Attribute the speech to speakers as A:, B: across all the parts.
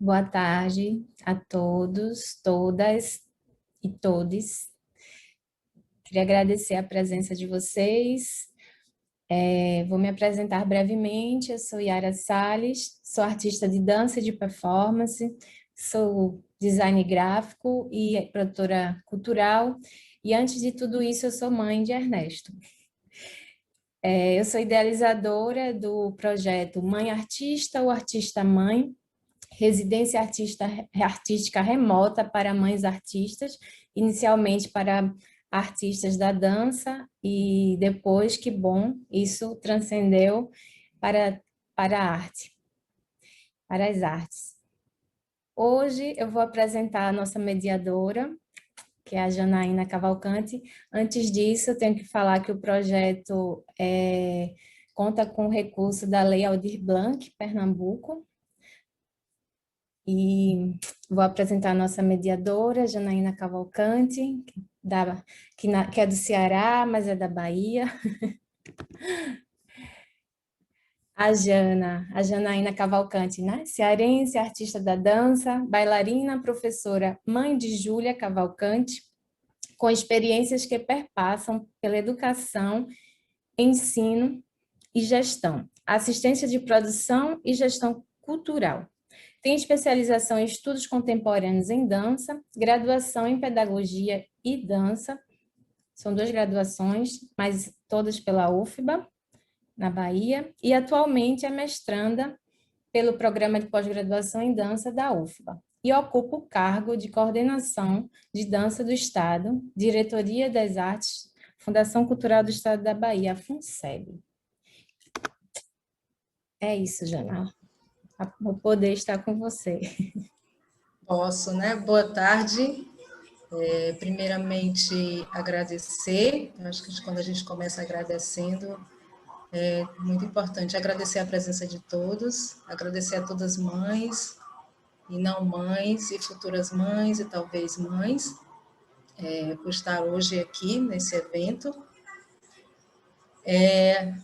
A: Boa tarde a todos, todas e todes. Queria agradecer a presença de vocês. Vou me apresentar brevemente. Eu sou Yara Salles, sou artista de dança e de performance, sou design gráfico e produtora cultural. E antes de tudo isso, eu sou mãe de Ernesto. Eu sou idealizadora do projeto Mãe Artista ou Artista Mãe, residência artística remota para mães artistas, inicialmente para artistas da dança e depois, que bom, isso transcendeu para, para a arte, para as artes. Hoje eu vou apresentar a nossa mediadora, que é a Janaína Cavalcante. Antes disso, eu tenho que falar que o projeto conta com o recurso da Lei Aldir Blanc, Pernambuco, e vou apresentar a nossa mediadora, Janaína Cavalcante, que é do Ceará, mas é da Bahia. A Janaína Cavalcante, né? Cearense, artista da dança, bailarina, professora, mãe de Júlia Cavalcante, com experiências que perpassam pela educação, ensino e gestão, assistência de produção e gestão cultural. Tem especialização em estudos contemporâneos em dança, graduação em pedagogia e dança, são 2 graduações, mas todas pela UFBA, na Bahia, e atualmente é mestranda pelo Programa de Pós-Graduação em Dança da UFBA, e ocupa o cargo de coordenação de dança do Estado, Diretoria das Artes, Fundação Cultural do Estado da Bahia, a FUNSEB. É isso, Jana. Vou poder estar com você.
B: Posso, né? Boa tarde. Primeiramente, agradecer. Eu acho que quando a gente começa agradecendo, é muito importante agradecer a presença de todos, agradecer a todas as mães, e não mães, e futuras mães, e talvez mães, por estar hoje aqui nesse evento.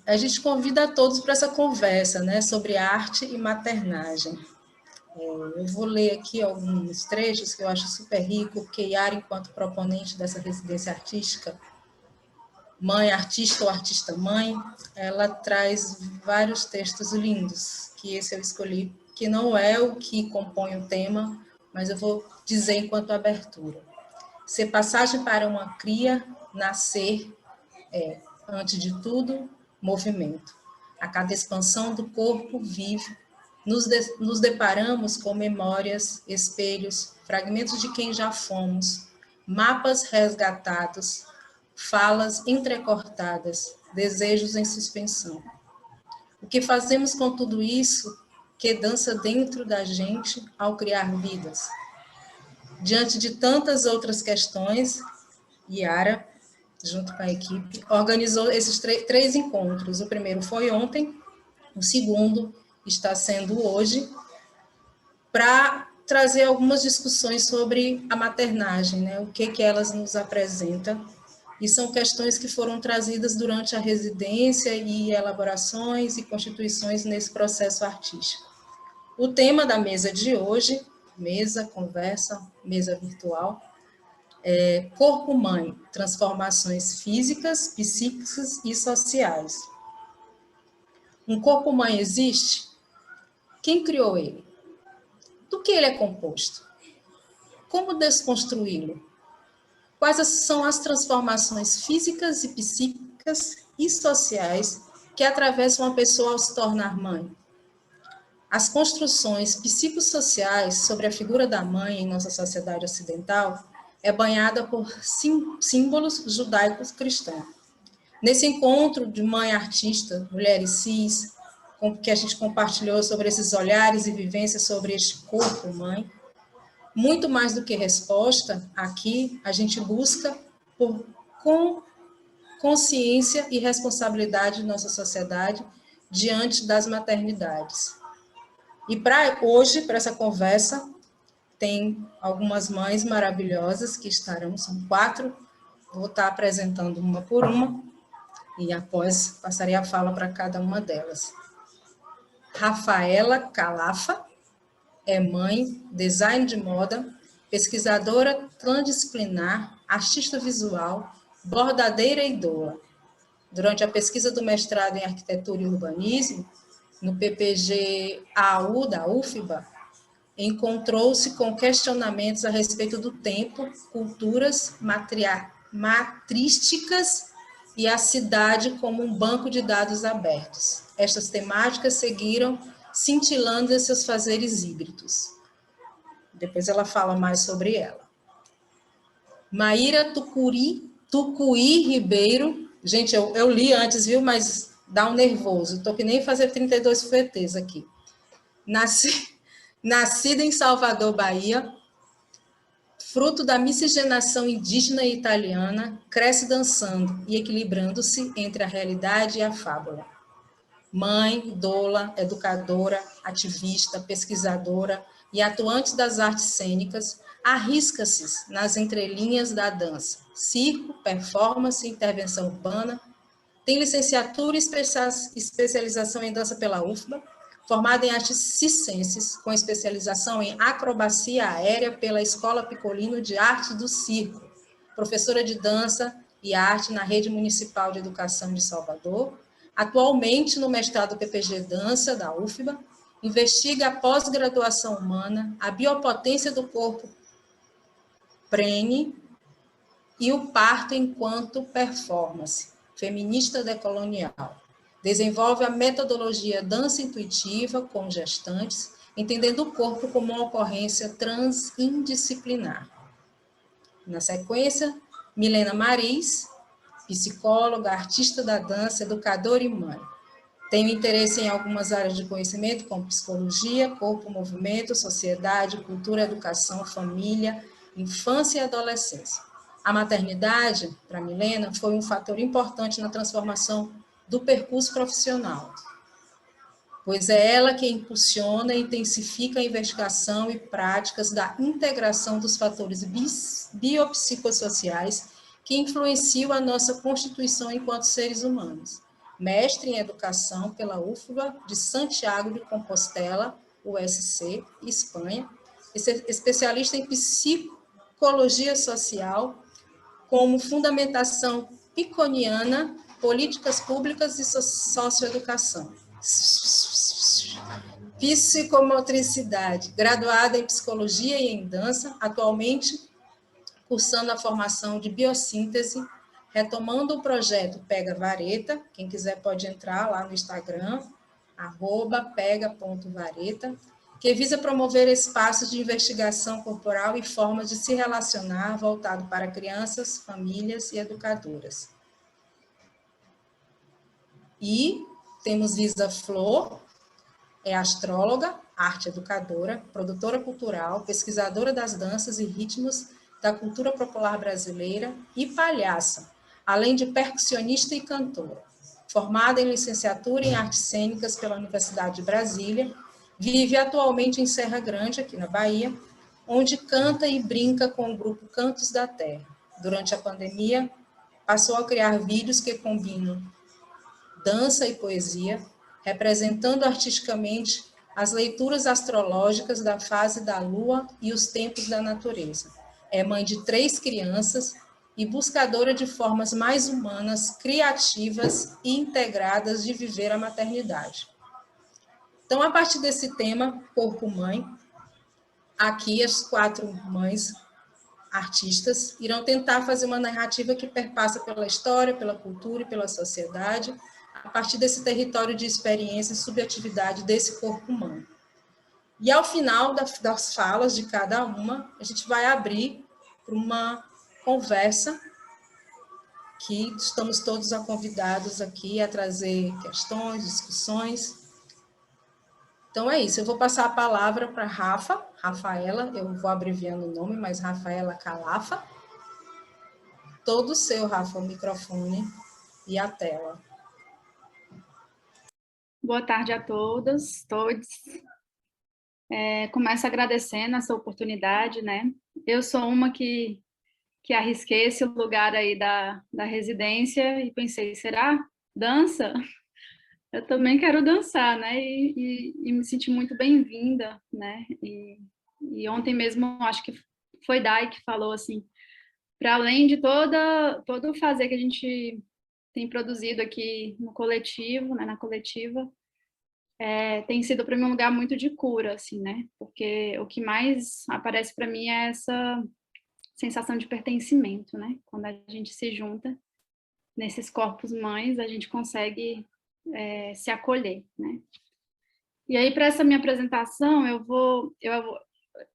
B: A gente convida a todos para essa conversa, né, sobre arte e maternagem. Eu vou ler aqui alguns trechos que eu acho super rico, porque Yara, enquanto proponente dessa residência artística, mãe artista ou artista mãe, ela traz vários textos lindos, que esse eu escolhi, que não é o que compõe o tema, mas eu vou dizer enquanto abertura. Ser passagem para uma cria, nascer é, antes de tudo, movimento. A cada expansão do corpo vive, nos deparamos com memórias, espelhos, fragmentos de quem já fomos, mapas resgatados, falas entrecortadas, desejos em suspensão. O que fazemos com tudo isso que dança dentro da gente ao criar vidas? Diante de tantas outras questões, Yara, junto com a equipe, organizou esses três encontros. O primeiro foi ontem, o segundo está sendo hoje, para trazer algumas discussões sobre a maternagem, né? O que elas nos apresentam. E são questões que foram trazidas durante a residência e elaborações e constituições nesse processo artístico. O tema da mesa de hoje, mesa, conversa, mesa virtual, é Corpo-Mãe, transformações físicas, psíquicas e sociais. Um corpo-mãe existe? Quem criou ele? Do que ele é composto? Como desconstruí-lo? Quais são as transformações físicas e psíquicas e sociais que atravessam uma pessoa ao se tornar mãe? As construções psicossociais sobre a figura da mãe em nossa sociedade ocidental é banhada por símbolos judaicos cristãos. Nesse encontro de mãe artista, mulheres cis, que a gente compartilhou sobre esses olhares e vivências sobre este corpo mãe, muito mais do que resposta, aqui a gente busca por consciência e responsabilidade de nossa sociedade diante das maternidades. E para hoje, para essa conversa, tem algumas mães maravilhosas que estarão, são 4, vou estar apresentando uma por uma, e após passarei a fala para cada uma delas. Rafaela Calafa, É mãe, design de moda, pesquisadora transdisciplinar, artista visual, bordadeira e doula. Durante a pesquisa do mestrado em Arquitetura e Urbanismo, no PPG-AU da UFBA, encontrou-se com questionamentos a respeito do tempo, culturas matrísticas e a cidade como um banco de dados abertos. Estas temáticas seguiram cintilando em seus fazeres híbridos. Depois ela fala mais sobre ela. Maíra Tucuí Ribeiro. Gente, eu li antes, viu? Mas dá um nervoso. Estou que nem fazer 32 fuetês aqui. Nascida em Salvador, Bahia, fruto da miscigenação indígena e italiana, cresce dançando e equilibrando-se entre a realidade e a fábula. Mãe, doula, educadora, ativista, pesquisadora e atuante das artes cênicas, arrisca-se nas entrelinhas da dança, circo, performance, intervenção urbana, tem licenciatura e especialização em dança pela UFBA, formada em artes circenses, com especialização em acrobacia aérea pela Escola Piccolino de Arte do Circo, professora de dança e arte na Rede Municipal de Educação de Salvador, atualmente no mestrado PPG Dança da UFBA, investiga a pós-graduação humana, a biopotência do corpo prene e o parto enquanto performance, feminista decolonial. Desenvolve a metodologia dança intuitiva com gestantes, entendendo o corpo como uma ocorrência transindisciplinar. Na sequência, Milena Maris, psicóloga, artista da dança, educadora e mãe. Tem interesse em algumas áreas de conhecimento, como psicologia, corpo, movimento, sociedade, cultura, educação, família, infância e adolescência. A maternidade, para Milena, foi um fator importante na transformação do percurso profissional, pois é ela que impulsiona e intensifica a investigação e práticas da integração dos fatores biopsicossociais que influenciam a nossa constituição enquanto seres humanos. Mestre em Educação pela UFBA de Santiago de Compostela, USC, Espanha, especialista em Psicologia Social, como fundamentação piconiana, políticas públicas e socioeducação. Psicomotricidade, graduada em Psicologia e em Dança, atualmente cursando a formação de Biossíntese, retomando o projeto Pega Vareta, quem quiser pode entrar lá no Instagram, @pega.vareta, que visa promover espaços de investigação corporal e formas de se relacionar voltado para crianças, famílias e educadoras. E temos Lisa Flor, é astróloga, arte educadora, produtora cultural, pesquisadora das danças e ritmos da cultura popular brasileira e palhaça, além de percussionista e cantora. Formada em licenciatura em artes cênicas pela Universidade de Brasília, vive atualmente em Serra Grande, aqui na Bahia, onde canta e brinca com o grupo Cantos da Terra. Durante a pandemia, passou a criar vídeos que combinam dança e poesia, representando artisticamente as leituras astrológicas da fase da Lua e os tempos da natureza. É mãe de 3 crianças e buscadora de formas mais humanas, criativas e integradas de viver a maternidade. Então, a partir desse tema, corpo-mãe, aqui as 4 mães artistas irão tentar fazer uma narrativa que perpassa pela história, pela cultura e pela sociedade, a partir desse território de experiência e subjetividade desse corpo humano. E ao final das falas de cada uma, a gente vai abrir para uma conversa que estamos todos convidados aqui a trazer questões, discussões. Então é isso, eu vou passar a palavra para Rafaela, eu vou abreviando o nome, mas Rafaela Calafa. Todo seu, Rafa, o microfone e a tela.
C: Boa tarde a todas, todos. Começo agradecendo essa oportunidade, né? Eu sou uma que arrisquei esse lugar aí da residência e pensei, será dança? Eu também quero dançar, né? E me senti muito bem-vinda, né? E ontem mesmo, acho que foi Dai que falou assim, para além de todo o fazer que a gente tem produzido aqui no coletivo, né, na coletiva, tem sido para mim um lugar muito de cura, assim, né? Porque o que mais aparece para mim é essa sensação de pertencimento, né? Quando a gente se junta nesses corpos mães, a gente consegue se acolher, né? E aí, para essa minha apresentação, eu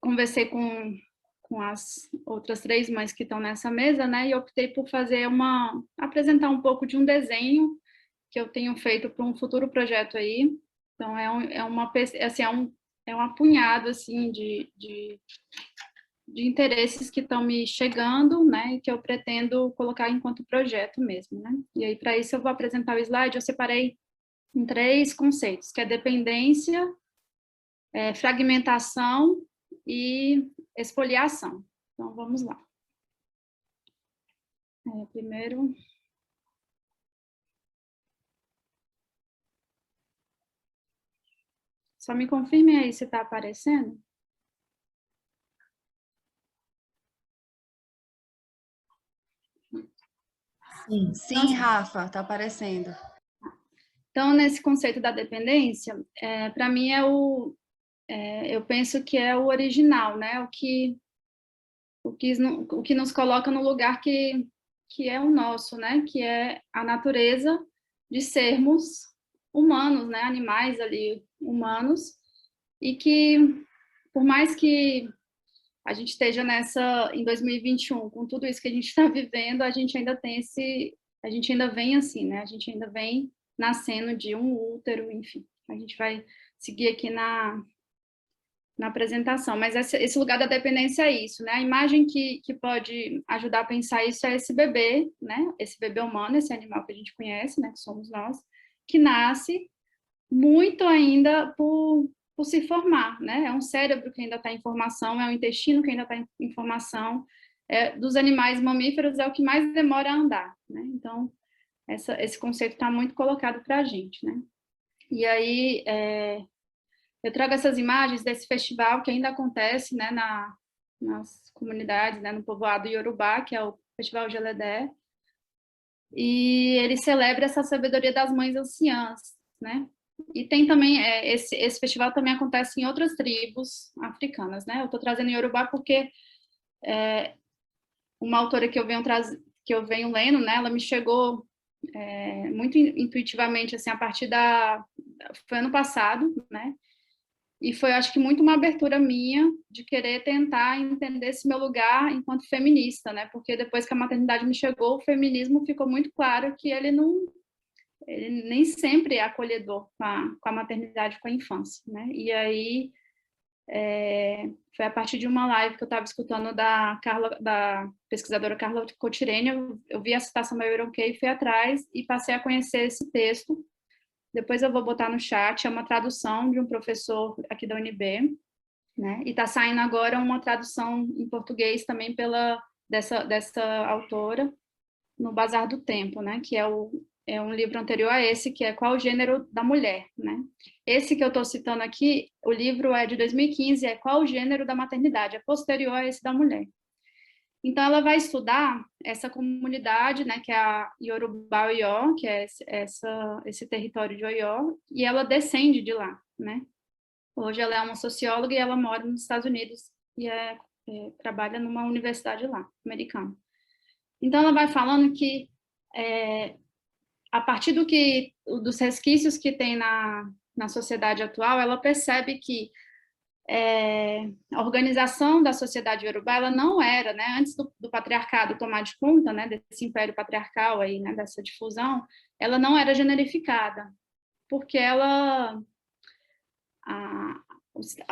C: conversei com as outras 3 mães que estão nessa mesa, né? E optei por apresentar um pouco de um desenho que eu tenho feito para um futuro projeto aí. Então, é um apunhado, assim, de interesses que estão me chegando, né, e que eu pretendo colocar enquanto projeto mesmo, né. E aí, para isso, eu vou apresentar o slide, eu separei em 3 conceitos, que é dependência, fragmentação e expoliação. Então, vamos lá. Primeiro... Só me confirme aí se está aparecendo.
D: Sim, Rafa, está aparecendo.
C: Então, nesse conceito da dependência, para mim eu penso que é o original, né? O que nos coloca no lugar que é o nosso, né? Que é a natureza de sermos humanos, né? Animais ali humanos, e que por mais que a gente esteja em 2021, com tudo isso que a gente está vivendo, a gente ainda vem assim, né? A gente ainda vem nascendo de um útero, enfim. A gente vai seguir aqui na apresentação, mas esse lugar da dependência é isso, né? A imagem que pode ajudar a pensar isso é esse bebê, né? Esse bebê humano, esse animal que a gente conhece, né? Que somos nós, que nasce muito ainda por se formar, né? É um cérebro que ainda está em formação, é um intestino que ainda está em formação. Dos animais mamíferos é o que mais demora a andar, né? Então, esse conceito está muito colocado para a gente, né? E aí, eu trago essas imagens desse festival que ainda acontece, né, nas comunidades, né, no povoado Iorubá, que é o Festival Geledé, e ele celebra essa sabedoria das mães anciãs, né? E tem também, esse festival também acontece em outras tribos africanas, né? Eu estou trazendo Iorubá porque uma autora que eu venho lendo, né, ela me chegou muito intuitivamente, assim, a partir foi ano passado, né? E foi, acho que, muito uma abertura minha de querer tentar entender esse meu lugar enquanto feminista, né? Porque depois que a maternidade me chegou, o feminismo ficou muito claro que ele nem sempre é acolhedor com a maternidade, com a infância, né? E aí foi a partir de uma live que eu estava escutando da pesquisadora Carla Cotirene, eu vi a citação da Euronquei, fui atrás e passei a conhecer esse texto. Depois eu vou botar no chat, é uma tradução de um professor aqui da UNB, né? E está saindo agora uma tradução em português também dessa autora, no Bazar do Tempo, né? Que é um livro anterior a esse, que é Qual o Gênero da Mulher, né? Esse que eu estou citando aqui, o livro é de 2015, é Qual o Gênero da Maternidade, é posterior a esse da mulher. Então, ela vai estudar essa comunidade, né, que é a Yorubá-Oió, que é esse território de Oió, e ela descende de lá, né? Hoje ela é uma socióloga e ela mora nos Estados Unidos e trabalha numa universidade lá, americana. Então, ela vai falando que, a partir dos resquícios que tem na sociedade atual, ela percebe que a organização da sociedade iorubá, ela não era, né, antes do patriarcado tomar de conta, né, desse império patriarcal aí, né, dessa difusão, ela não era generificada, porque a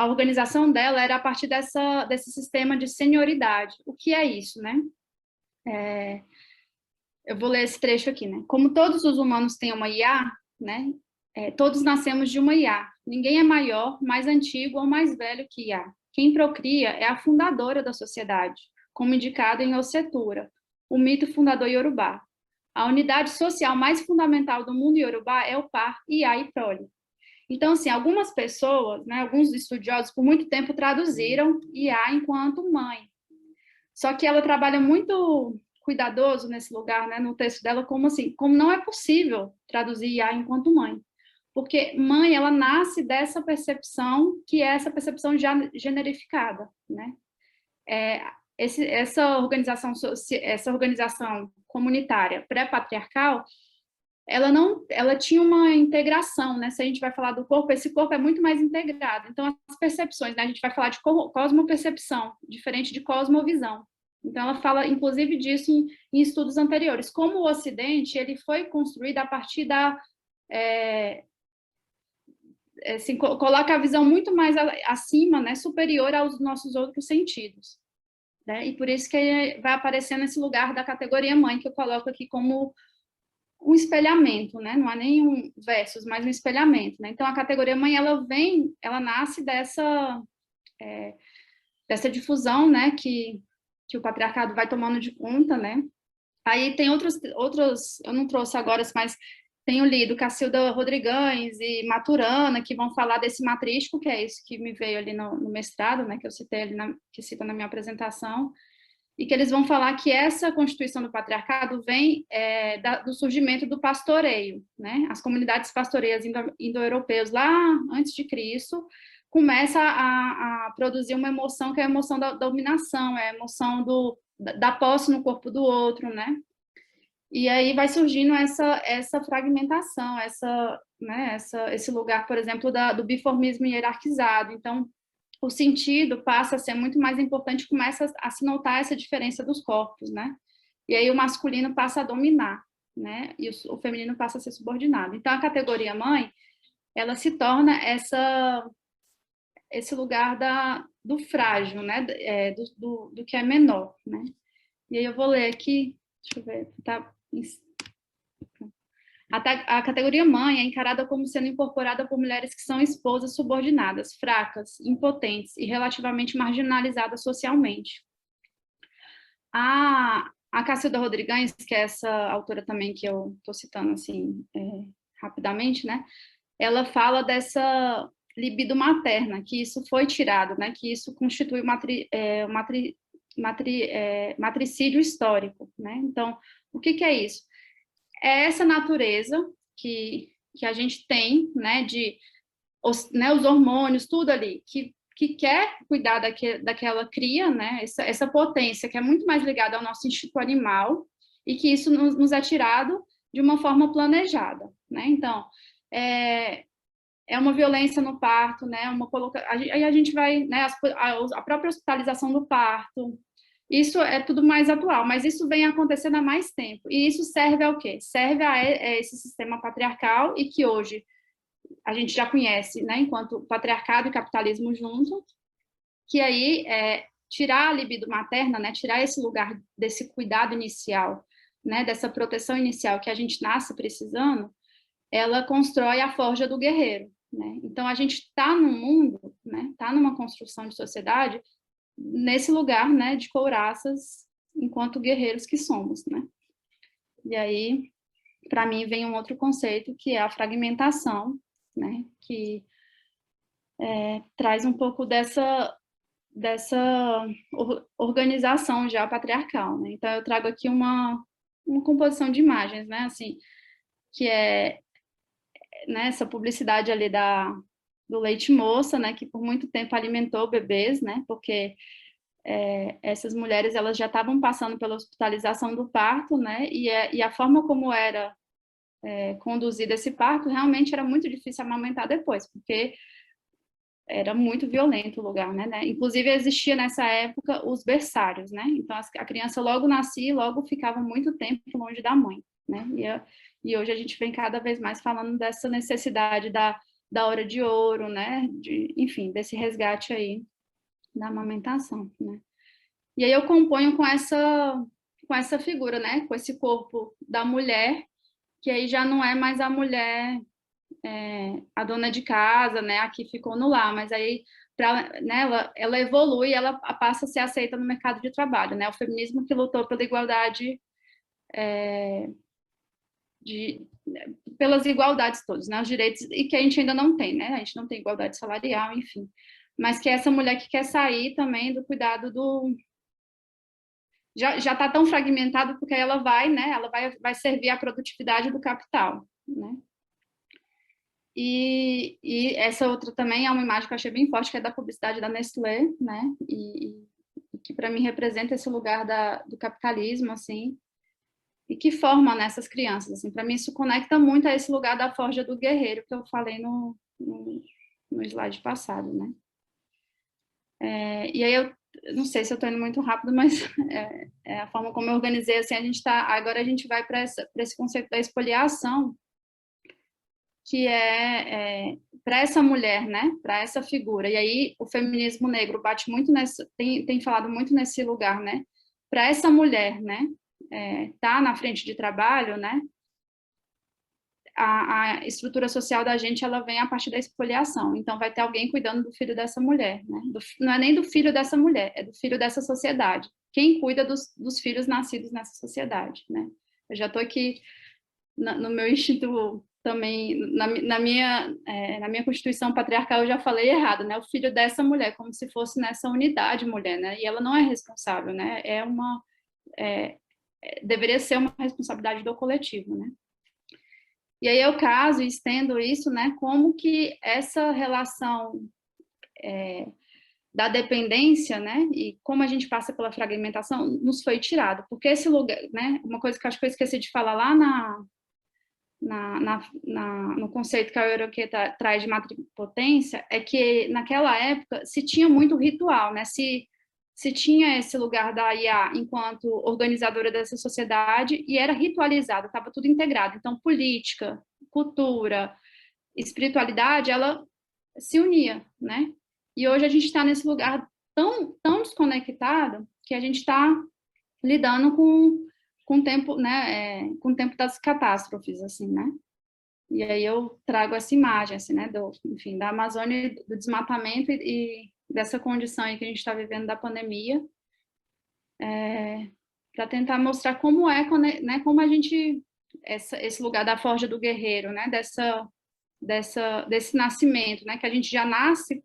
C: organização dela era a partir desse sistema de senioridade. O que é isso, né? Eu vou ler esse trecho aqui, né? Como todos os humanos têm uma IA, né? Todos nascemos de uma IA. Ninguém é maior, mais antigo ou mais velho que IA. Quem procria é a fundadora da sociedade, como indicado em Ossetura, o mito fundador iorubá. a unidade social mais fundamental do mundo iorubá é o par Iá e prole. Então, assim, algumas pessoas, né, alguns estudiosos, por muito tempo traduziram Iá enquanto mãe. Só que ela trabalha muito cuidadoso nesse lugar, né, no texto dela, como assim, como não é possível traduzir Iá enquanto mãe. Porque mãe, ela nasce dessa percepção, que é essa percepção já generificada, né? Essa organização comunitária pré-patriarcal, ela tinha uma integração, né? Se a gente vai falar do corpo, esse corpo é muito mais integrado. Então, as percepções, né? A gente vai falar de cosmopercepção, diferente de cosmovisão. Então, ela fala, inclusive, disso em estudos anteriores. Como o Ocidente, ele foi construído a partir assim, coloca a visão muito mais acima, né? Superior aos nossos outros sentidos. Né? E por isso que vai aparecer nesse lugar da categoria mãe, que eu coloco aqui como um espelhamento, né? Não é nem um versus, mas um espelhamento, né? Então, a categoria mãe, ela nasce dessa difusão, né? Que o patriarcado vai tomando de conta, né? Aí tem outros, eu não trouxe agora, mas tenho lido Cacilda Rodrigues e Maturana, que vão falar desse matrístico, que é isso que me veio ali no mestrado, né? Que eu citei ali, que cita na minha apresentação, e que eles vão falar que essa constituição do patriarcado vem do surgimento do pastoreio, né? As comunidades pastoreias indo-europeias lá antes de Cristo começa a produzir uma emoção que é a emoção da dominação, é a emoção da posse no corpo do outro, né? E aí vai surgindo essa fragmentação, esse lugar, por exemplo, do biformismo hierarquizado. Então, o sentido passa a ser muito mais importante, começa a se notar essa diferença dos corpos, né? E aí o masculino passa a dominar, né? E o feminino passa a ser subordinado. Então, a categoria mãe, ela se torna esse lugar do frágil, né? Do que é menor, né? E aí eu vou ler aqui, deixa eu ver, tá... A categoria mãe é encarada como sendo incorporada por mulheres que são esposas subordinadas, fracas, impotentes e relativamente marginalizadas socialmente. A Cacilda Rodrigues, que é essa autora também que eu estou citando assim rapidamente, né? Ela fala dessa libido materna, que isso foi tirado, né? Que isso constitui matricídio histórico, né? Então, o que é isso? É essa natureza que a gente tem, né, os hormônios, tudo ali, que quer cuidar daquela cria, né, essa potência que é muito mais ligada ao nosso instinto animal, e que isso nos é tirado de uma forma planejada, né? Então, é uma violência no parto, né? Aí a gente vai, né, a própria hospitalização do parto. Isso é tudo mais atual, mas isso vem acontecendo há mais tempo. E isso serve ao quê? Serve a esse sistema patriarcal, e que hoje a gente já conhece, né, enquanto patriarcado e capitalismo junto, que aí tirar a libido materna, né, tirar esse lugar desse cuidado inicial, né, dessa proteção inicial que a gente nasce precisando, ela constrói a forja do guerreiro, né? Então, a gente está no mundo, né, está numa construção de sociedade nesse lugar, né, de couraças, enquanto guerreiros que somos, né? E aí, para mim, vem um outro conceito, que é a fragmentação, né, que traz um pouco dessa organização já patriarcal, né? Então, eu trago aqui uma composição de imagens, né, assim, que é, né, essa publicidade ali do leite moça, né, que por muito tempo alimentou bebês, né, porque essas mulheres, elas já estavam passando pela hospitalização do parto, né, e a forma como era conduzido esse parto, realmente era muito difícil amamentar depois, porque era muito violento o lugar, né? Inclusive, existia nessa época os berçários, né? Então, a criança logo nascia e logo ficava muito tempo longe da mãe, né? E hoje a gente vem cada vez mais falando dessa necessidade da hora de ouro, né? Enfim, desse resgate aí da amamentação, né? E aí eu componho com essa figura, né? Com esse corpo da mulher, que aí já não é mais a mulher, a dona de casa, né? A que ficou no lar, mas aí né, ela evolui, ela passa a ser aceita no mercado de trabalho, né? O feminismo que lutou pela igualdade pelas igualdades todas, né, os direitos, e que a gente ainda não tem, né, a gente não tem igualdade salarial, enfim, mas que essa mulher que quer sair também do cuidado do... Já está tão fragmentado porque ela vai, né, ela vai servir a produtividade do capital, né. E essa outra também é uma imagem que eu achei bem forte, que é da publicidade da Nestlé, né, e que para mim representa esse lugar do capitalismo, assim, e que forma nessas crianças, assim, para mim isso conecta muito a esse lugar da forja do guerreiro que eu falei no slide passado, né. E aí eu não sei se eu estou indo muito rápido, mas é a forma como eu organizei, assim, agora a gente vai para esse conceito da espoliação, que para essa mulher, né, para essa figura. E aí o feminismo negro bate muito tem falado muito nesse lugar, né, para essa mulher, né, tá na frente de trabalho, né, a estrutura social da gente, ela vem a partir da espoliação. Então vai ter alguém cuidando do filho dessa mulher, né, não é nem do filho dessa mulher, é do filho dessa sociedade. Quem cuida dos filhos nascidos nessa sociedade, né? Eu já estou aqui no meu instinto também, na minha constituição patriarcal, eu já falei errado, né? O filho dessa mulher, como se fosse nessa unidade mulher, né? E ela não é responsável, né? Deveria ser uma responsabilidade do coletivo, né? E aí eu caso e estendo isso, né? Como que essa relação da dependência, né? E como a gente passa pela fragmentação, nos foi tirado. Porque esse lugar, né? Uma coisa que eu acho que eu esqueci de falar lá no conceito que a Euroqueta traz de matripotência, é que naquela época se tinha muito ritual, né? Se tinha esse lugar da IA enquanto organizadora dessa sociedade e era ritualizado, estava tudo integrado. Então, política, cultura, espiritualidade, ela se unia, né? E hoje a gente está nesse lugar tão desconectado que a gente está lidando com o tempo, né, com o tempo das catástrofes, assim, né? E aí eu trago essa imagem, assim, né, enfim, da Amazônia, do desmatamento e dessa condição aí que a gente está vivendo da pandemia, para tentar mostrar como né, como a gente, esse lugar da forja do guerreiro, né, desse nascimento, né, que a gente já nasce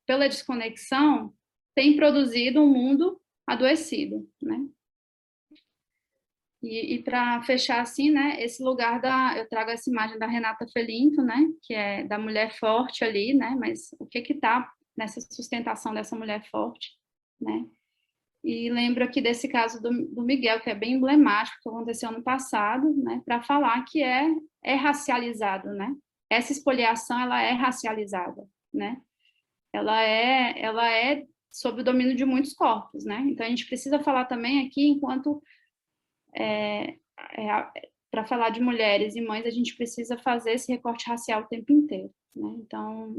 C: pela desconexão, tem produzido um mundo adoecido, né? E para fechar assim, né, esse lugar eu trago essa imagem da Renata Felinto, né, que é da mulher forte ali, né, mas o que está nessa sustentação dessa mulher forte, né? E lembro aqui desse caso do Miguel, que é bem emblemático, que aconteceu ano passado, né, para falar que é racializado, né? Essa espoliação, ela é racializada, né? Ela é sob o domínio de muitos corpos, né? Então a gente precisa falar também aqui enquanto para falar de mulheres e mães, a gente precisa fazer esse recorte racial o tempo inteiro, né? Então,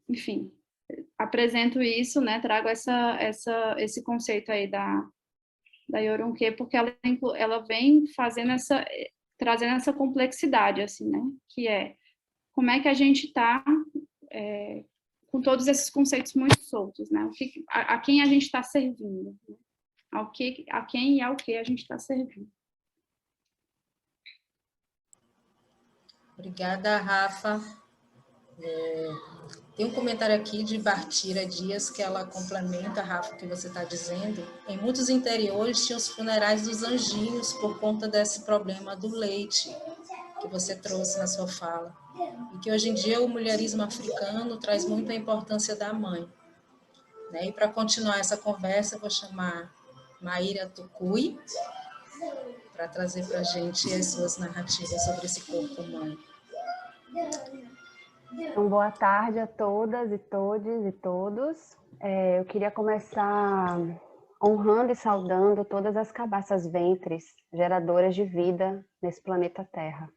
C: enfim, apresento isso, né? Trago esse conceito aí da Yorunque, porque ela vem trazendo essa complexidade, assim, né? Que como é que a gente está com todos esses conceitos muito soltos, né? A quem a gente está servindo, né? A quem e ao que a gente está servindo.
B: Obrigada, Rafa. Tem um comentário aqui de Bartira Dias, que ela complementa, Rafa, o que você está dizendo. Em muitos interiores tinham os funerais dos anjinhos por conta desse problema do leite que você trouxe na sua fala. E que hoje em dia o mulherismo africano traz muito a importância da mãe. Né? E para continuar essa conversa, eu vou chamar Maíra Tucui para trazer para a gente as suas narrativas sobre esse corpo mãe.
D: Então, boa tarde a todas e todes e todos. Eu queria começar honrando e saudando todas as cabaças ventres, geradoras de vida nesse planeta Terra.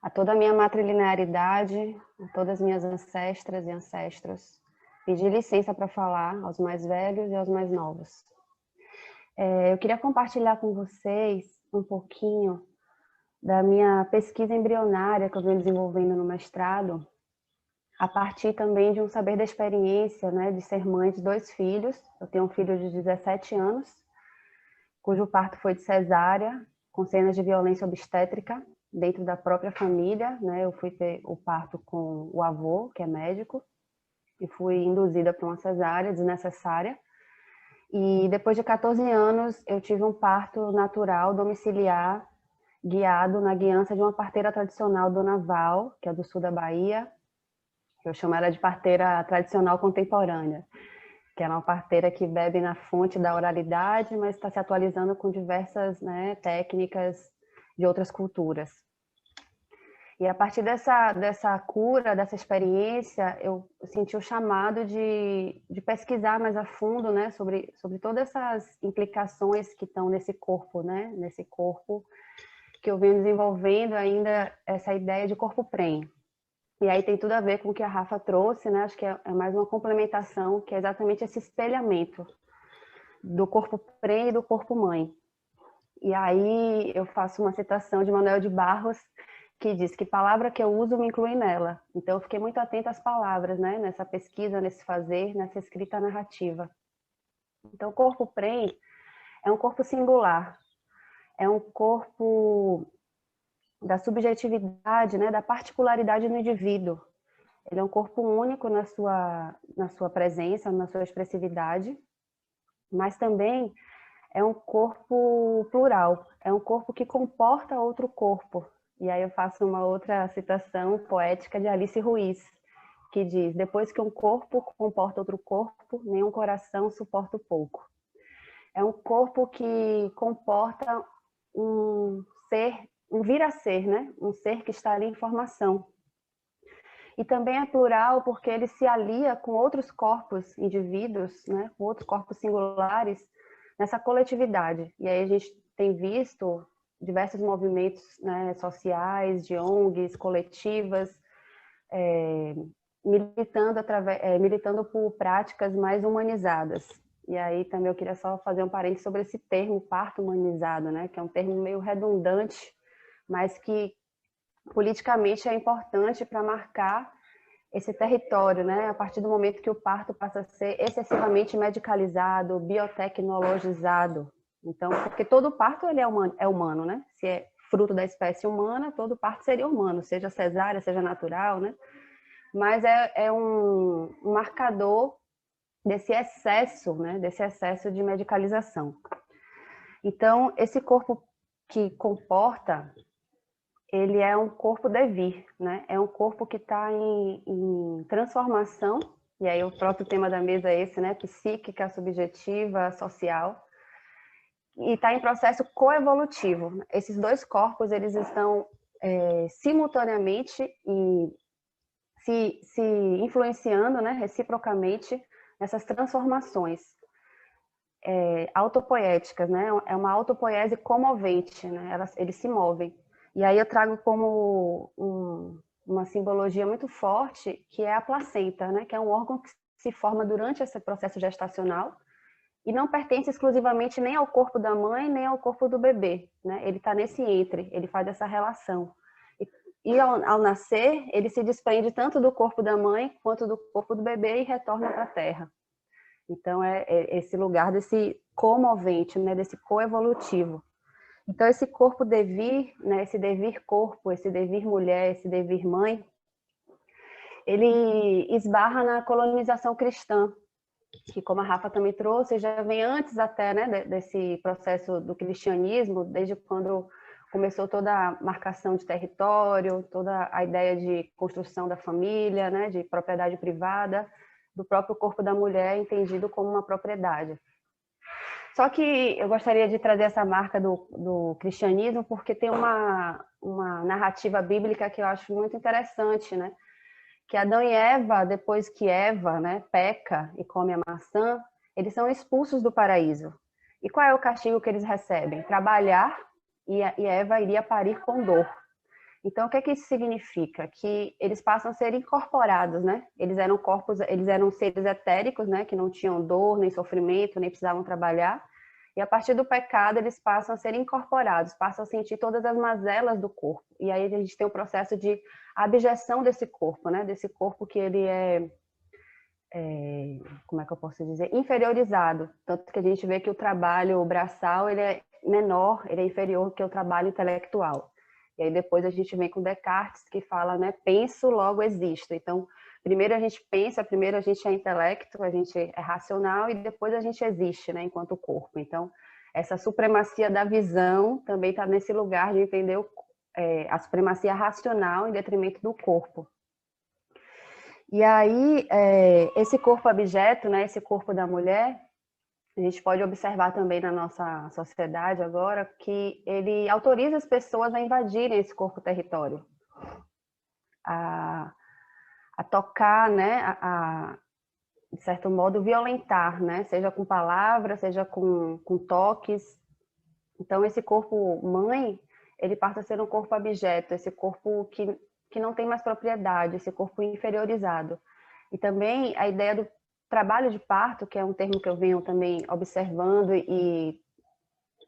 D: A toda a minha matrilinearidade, a todas as minhas ancestras e ancestros, pedir licença para falar aos mais velhos e aos mais novos. Eu queria compartilhar com vocês um pouquinho da minha pesquisa embrionária que eu venho desenvolvendo no mestrado, a partir também de um saber da experiência, né, de ser mãe de 2 filhos. Eu tenho um filho de 17 anos, cujo parto foi de cesárea, com cenas de violência obstétrica dentro da própria família, né? Eu fui ter o parto com o avô, que é médico, e fui induzida para uma cesárea desnecessária. E depois de 14 anos, eu tive um parto natural, domiciliar, guiado na guiança de uma parteira tradicional, Dona Val, que é do sul da Bahia. Eu chamo ela de parteira tradicional contemporânea, que é uma parteira que bebe na fonte da oralidade, mas está se atualizando com diversas, né, técnicas de outras culturas. E a partir dessa cura, dessa experiência, eu senti o chamado de pesquisar mais a fundo, né, sobre todas essas implicações que estão nesse corpo, né, nesse corpo que eu venho desenvolvendo ainda essa ideia de corpo prem. E aí tem tudo a ver com o que a Rafa trouxe, né, acho que é mais uma complementação, que é exatamente esse espelhamento do corpo prem e do corpo mãe. E aí eu faço uma citação de Manuel de Barros, que diz que palavra que eu uso me inclui nela. Então eu fiquei muito atenta às palavras, né? Nessa pesquisa, nesse fazer, nessa escrita narrativa. Então o corpo prem é um corpo singular, é um corpo da subjetividade, né? Da particularidade no indivíduo. Ele é um corpo único na sua presença, na sua expressividade, mas também é um corpo plural, é um corpo que comporta outro corpo. E aí eu faço uma outra citação poética de Alice Ruiz, que diz: depois que um corpo comporta outro corpo, nenhum coração suporta o pouco. É um corpo que comporta um ser, um vir a ser, né? Um ser que está ali em formação. E também é plural porque ele se alia com outros corpos, indivíduos, né? Com outros corpos singulares, nessa coletividade. E aí a gente tem visto diversos movimentos, né, sociais, de ONGs, coletivas, militando por práticas mais humanizadas. E aí também eu queria só fazer um parênteses sobre esse termo parto humanizado, né, que é um termo meio redundante, mas que politicamente é importante para marcar esse território, né, a partir do momento que o parto passa a ser excessivamente medicalizado, biotecnologizado. Então, porque todo parto ele é humano, né? Se é fruto da espécie humana, todo parto seria humano, seja cesárea, seja natural, né? Mas é um marcador desse excesso, né? Desse excesso de medicalização. Então, esse corpo que comporta, ele é um corpo devir, né? É um corpo que está em transformação, e aí o próprio tema da mesa é esse, né? Psíquica, subjetiva, social, e está em processo coevolutivo. Esses dois corpos, eles estão simultaneamente e se influenciando, né? Reciprocamente nessas transformações autopoéticas, né? É uma autopoiese comovente, né? Eles se movem. E aí eu trago como uma simbologia muito forte, que é a placenta, né? Que é um órgão que se forma durante esse processo gestacional e não pertence exclusivamente nem ao corpo da mãe, nem ao corpo do bebê, né? Ele está nesse entre, ele faz essa relação. E ao nascer, ele se desprende tanto do corpo da mãe quanto do corpo do bebê e retorna para a Terra. Então, é esse lugar desse comovente, né? Desse coevolutivo. Então, esse corpo devir, né, esse devir corpo, esse devir mulher, esse devir mãe, ele esbarra na colonização cristã, que, como a Rafa também trouxe, já vem antes até, né, desse processo do cristianismo, desde quando começou toda a marcação de território, toda a ideia de construção da família, né, de propriedade privada, do próprio corpo da mulher entendido como uma propriedade. Só que eu gostaria de trazer essa marca do cristianismo porque tem uma narrativa bíblica que eu acho muito interessante, né? Que Adão e Eva, depois que Eva, né, peca e come a maçã, eles são expulsos do paraíso. E qual é o castigo que eles recebem? Trabalhar, e Eva iria parir com dor. Então, o que é que isso significa? Que eles passam a ser incorporados, né? Eles eram seres etéricos, né? Que não tinham dor, nem sofrimento, nem precisavam trabalhar. E a partir do pecado, eles passam a ser incorporados, passam a sentir todas as mazelas do corpo. E aí a gente tem o processo de abjeção desse corpo, né? Desse corpo que ele como é que eu posso dizer, inferiorizado, tanto que a gente vê que o trabalho braçal ele é menor, ele é inferior que o trabalho intelectual. E aí depois a gente vem com Descartes, que fala, né, penso, logo existo. Então, primeiro a gente pensa, primeiro a gente é intelecto, a gente é racional, e depois a gente existe, né, enquanto corpo. Então, essa supremacia da visão também está nesse lugar de entender a supremacia racional em detrimento do corpo. E aí, esse corpo objeto, né, esse corpo da mulher, a gente pode observar também na nossa sociedade agora que ele autoriza as pessoas a invadirem esse corpo território, a tocar, né, de certo modo, violentar, né, seja com palavras, seja com toques. Então, esse corpo mãe, ele passa a ser um corpo objeto, esse corpo que não tem mais propriedade, esse corpo inferiorizado. E também a ideia do trabalho de parto, que é um termo que eu venho também observando e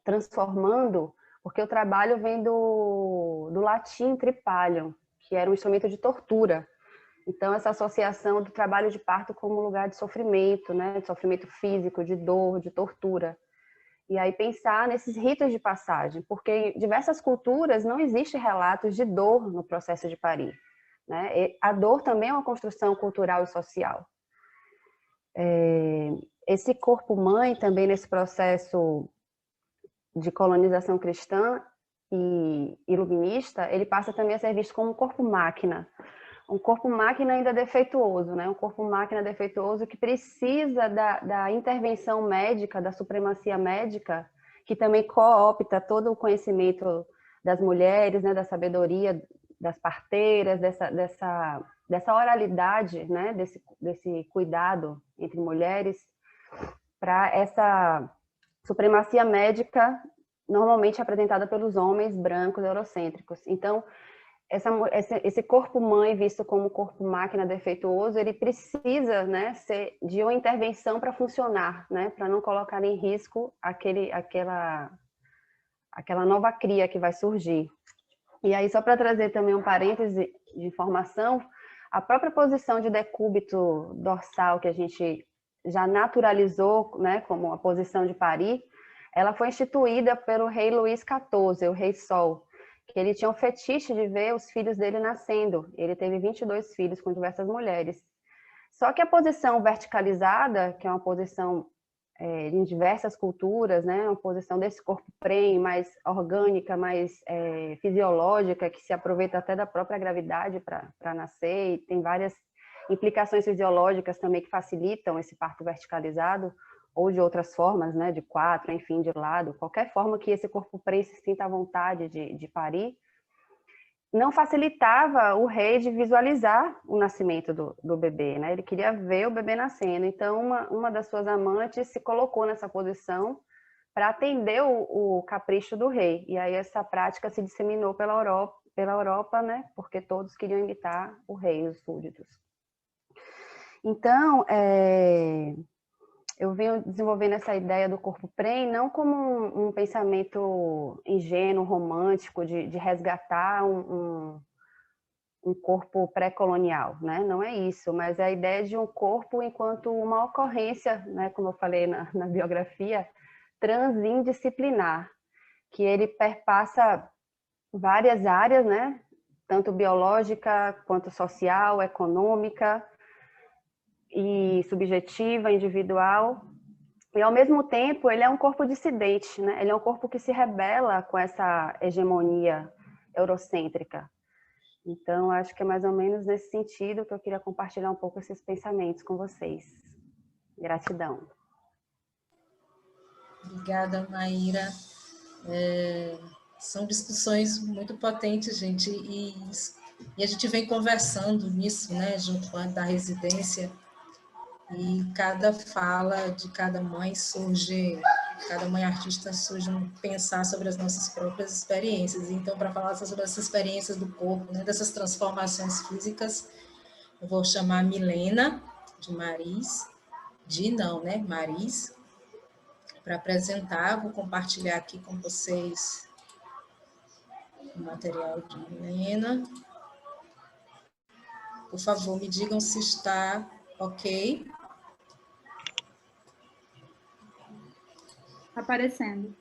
D: transformando, porque o trabalho vem do latim tripalium, que era um instrumento de tortura. Então, essa associação do trabalho de parto como lugar de sofrimento, né? De sofrimento físico, de dor, de tortura. E aí pensar nesses ritos de passagem, porque em diversas culturas não existe relatos de dor no processo de parir, né? E a dor também é uma construção cultural e social. Esse corpo-mãe também nesse processo de colonização cristã e iluminista, ele passa também a ser visto como um corpo-máquina. Um corpo-máquina ainda defeituoso, né? Um corpo-máquina defeituoso que precisa da intervenção médica, da supremacia médica, que também coopta todo o conhecimento das mulheres, né? Da sabedoria das parteiras, dessa oralidade, né? Desse cuidado entre mulheres, para essa supremacia médica normalmente apresentada pelos homens brancos eurocêntricos. Então, esse corpo-mãe visto como corpo-máquina defeituoso, ele precisa, né, ser de uma intervenção para funcionar, né, para não colocar em risco aquela nova cria que vai surgir. E aí, só para trazer também um parêntese de informação, a própria posição de decúbito dorsal que a gente já naturalizou, né, como a posição de parir, ela foi instituída pelo rei Luís XIV, o rei Sol, que ele tinha um fetiche de ver os filhos dele nascendo. Ele teve 22 filhos com diversas mulheres. Só que a posição verticalizada, que é uma posição em diversas culturas, né, uma posição desse corpo prem, mais orgânica, mais fisiológica, que se aproveita até da própria gravidade para nascer, e tem várias implicações fisiológicas também que facilitam esse parto verticalizado, ou de outras formas, né, de quatro, enfim, de lado, qualquer forma que esse corpo prem se sinta à vontade de parir, não facilitava o rei de visualizar o nascimento do bebê, né? Ele queria ver o bebê nascendo. Então, uma das suas amantes se colocou nessa posição para atender o capricho do rei. E aí essa prática se disseminou pela Europa, né? Porque todos queriam imitar o rei, os súditos. Então, eu venho desenvolvendo essa ideia do corpo prem não como um pensamento ingênuo, romântico, de resgatar um corpo pré-colonial, né? Não é isso, mas é a ideia de um corpo enquanto uma ocorrência, né? Como eu falei na biografia, transindisciplinar, que ele perpassa várias áreas, né? Tanto biológica quanto social, econômica, e subjetiva, individual, e ao mesmo tempo ele é um corpo dissidente, né? Ele é um corpo que se rebela com essa hegemonia eurocêntrica. Então, acho que é mais ou menos nesse sentido que eu queria compartilhar um pouco esses pensamentos com vocês. Gratidão.
B: Obrigada, Maíra. São discussões muito potentes, gente, e a gente vem conversando nisso, né, junto à da residência, e cada fala de cada mãe artista surge um pensar sobre as nossas próprias experiências. Então, para falar sobre essas experiências do corpo, né, dessas transformações físicas, eu vou chamar a Milena Maris, para apresentar. Vou compartilhar aqui com vocês o material de Milena. Por favor, me digam se está ok.
C: Tá aparecendo.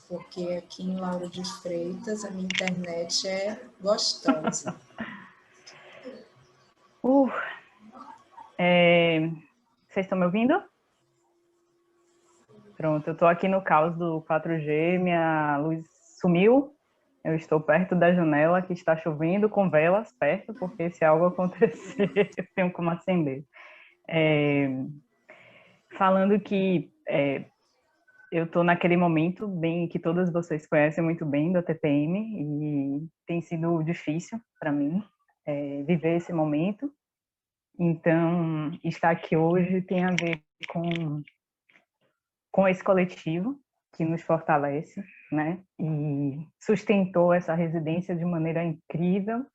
B: Porque aqui em Lauro de Freitas a minha internet é gostosa.
E: Vocês estão me ouvindo? Pronto, eu estou aqui no caos do 4G, minha luz sumiu, eu estou perto da janela que está chovendo com velas perto, porque se algo acontecer, eu tenho como acender. Falando que eu estou naquele momento bem que todas vocês conhecem muito bem da TPM e tem sido difícil para mim viver esse momento. Então, estar aqui hoje tem a ver com esse coletivo que nos fortalece, né? E sustentou essa residência de maneira incrível,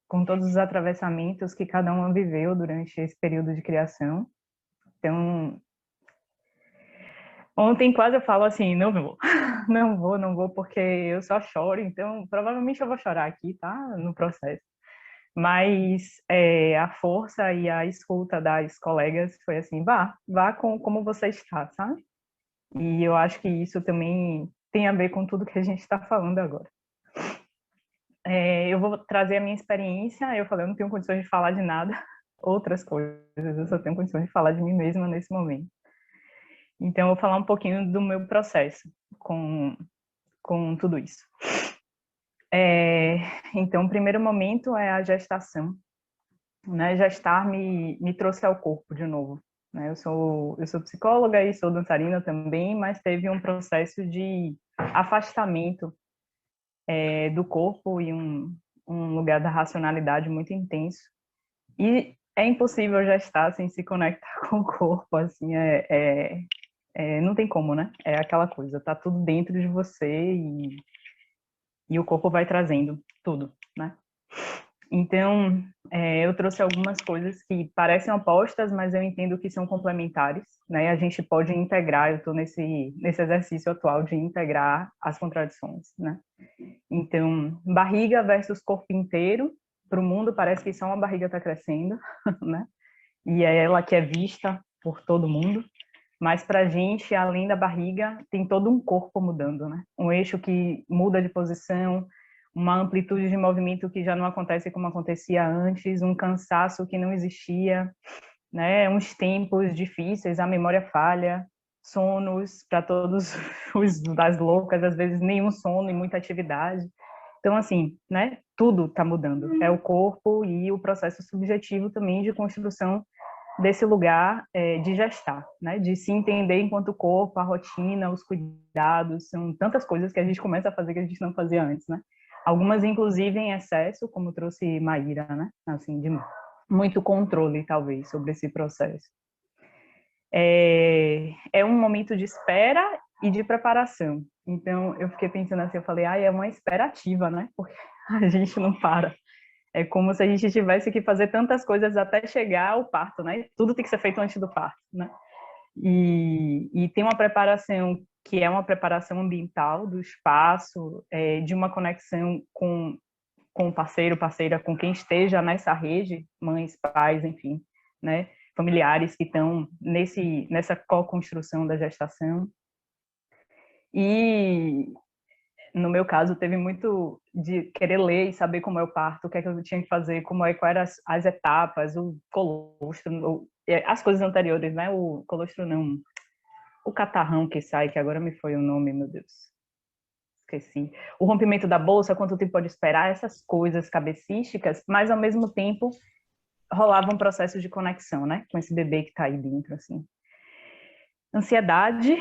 E: com todos os atravessamentos que cada uma viveu durante esse período de criação. Então, ontem quase eu falo assim, não vou, não vou, porque eu só choro, então provavelmente eu vou chorar aqui, tá? No processo. Mas a força e a escuta das colegas foi assim, vá como você está, sabe? E eu acho que isso também tem a ver com tudo que a gente está falando agora. Eu vou trazer a minha experiência, eu falei, eu não tenho condições de falar de nada, outras coisas, eu só tenho condições de falar de mim mesma nesse momento. Então, eu vou falar um pouquinho do meu processo com tudo isso. Então, o primeiro momento é a gestação. Né? Gestar me trouxe ao corpo de novo. Né? Eu sou psicóloga e sou dançarina também, mas teve um processo de afastamento do corpo e um lugar da racionalidade muito intenso. E é impossível gestar sem se conectar com o corpo, assim, não tem como, né? É aquela coisa, tá tudo dentro de você e o corpo vai trazendo tudo, né? Então, eu trouxe algumas coisas que parecem opostas, mas eu entendo que são complementares, né? A gente pode integrar, eu estou nesse exercício atual de integrar as contradições, né? Então, barriga versus corpo inteiro, para o mundo parece que só uma barriga está crescendo, né? E é ela que é vista por todo mundo, mas para a gente, além da barriga, tem todo um corpo mudando, né? Um eixo que muda de posição, uma amplitude de movimento que já não acontece como acontecia antes, um cansaço que não existia, né? Uns tempos difíceis, a memória falha, sonos para todos os das loucas, às vezes nenhum sono e muita atividade. Então, assim, né? Tudo está mudando. É o corpo e o processo subjetivo também de construção desse lugar de gestar, né? De se entender enquanto corpo, a rotina, os cuidados, são tantas coisas que a gente começa a fazer que a gente não fazia antes, né? Algumas, inclusive, em excesso, como trouxe Maíra, né? Assim, de muito controle, talvez, sobre esse processo. É um momento de espera e de preparação. Então, eu fiquei pensando assim, eu falei, é uma espera ativa, né? Porque a gente não para. É como se a gente tivesse que fazer tantas coisas até chegar ao parto, né? Tudo tem que ser feito antes do parto, né? E tem uma preparação que é uma preparação ambiental do espaço, de uma conexão com o parceiro, parceira, com quem esteja nessa rede, mães, pais, enfim, né? Familiares que estão nessa co-construção da gestação. E no meu caso, teve muito de querer ler e saber como é o parto, o que é que eu tinha que fazer, quais eram as etapas, o colostro, as coisas anteriores, né? O colostro não, o catarrão que sai, que agora me foi o nome, meu Deus, esqueci. O rompimento da bolsa, quanto tempo pode esperar, essas coisas cabecísticas, mas ao mesmo tempo rolava um processo de conexão, né? Com esse bebê que está aí dentro, assim. Ansiedade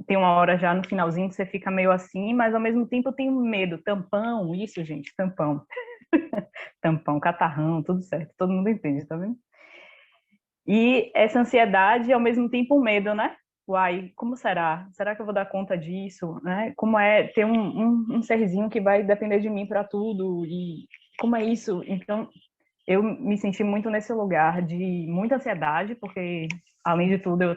E: tem uma hora já no finalzinho que você fica meio assim, mas ao mesmo tempo eu tenho medo. Tampão, isso, gente, tampão. Tampão, catarrão, tudo certo. Todo mundo entende, tá vendo? E essa ansiedade, ao mesmo tempo, um medo, né? Uai, como será? Será que eu vou dar conta disso? Né? Como é ter um serzinho que vai depender de mim para tudo? E como é isso? Então, eu me senti muito nesse lugar de muita ansiedade, porque, além de tudo, eu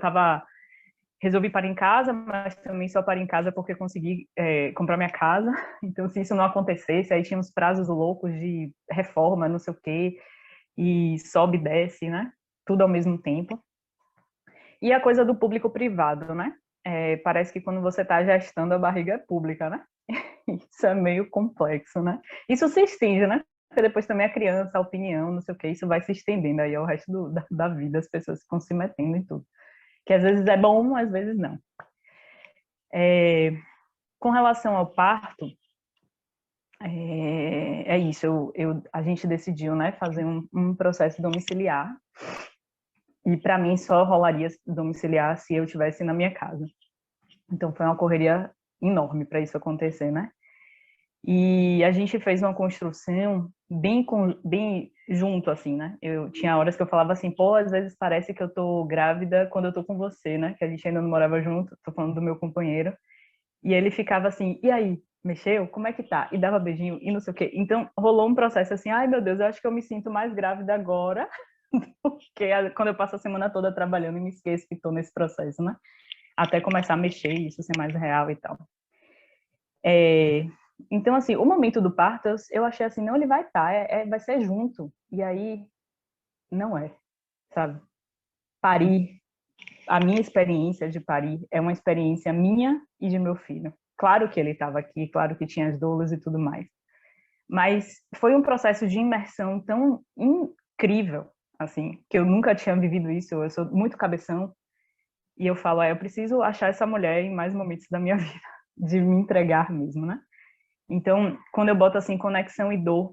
E: resolvi parar em casa, mas também só parei em casa porque consegui comprar minha casa. Então, se isso não acontecesse, aí tinha uns prazos loucos de reforma, não sei o quê, e sobe e desce, né? Tudo ao mesmo tempo. E a coisa do público-privado, né? Parece que quando você está gestando, a barriga é pública, né? Isso é meio complexo, né? Isso se estende, né? Porque depois também a criança, a opinião, não sei o que, isso vai se estendendo aí ao resto da vida, as pessoas ficam se metendo em tudo. Que às vezes é bom, às vezes não. Com relação ao parto, é isso, a gente decidiu, né, fazer um processo domiciliar, e para mim só rolaria domiciliar se eu estivesse na minha casa. Então foi uma correria enorme para isso acontecer, né? E a gente fez uma construção bem junto, assim, né? Eu tinha horas que eu falava assim, pô, às vezes parece que eu tô grávida quando eu tô com você, né? Que a gente ainda não morava junto, tô falando do meu companheiro. E ele ficava assim, e aí, mexeu? Como é que tá? E dava beijinho e não sei o quê. Então rolou um processo assim, ai meu Deus, eu acho que eu me sinto mais grávida agora, porque quando eu passo a semana toda trabalhando e me esqueço que tô nesse processo, né? Até começar a mexer e isso ser mais real e tal. Então, assim, o momento do parto, eu achei assim, não, ele vai estar, vai ser junto. E aí, não é, sabe? Parir, a minha experiência de parir é uma experiência minha e de meu filho. Claro que ele estava aqui, claro que tinha as doulas e tudo mais. Mas foi um processo de imersão tão incrível, assim, que eu nunca tinha vivido isso. Eu sou muito cabeção e eu falo, eu preciso achar essa mulher em mais momentos da minha vida, de me entregar mesmo, né? Então, quando eu boto assim conexão e dor,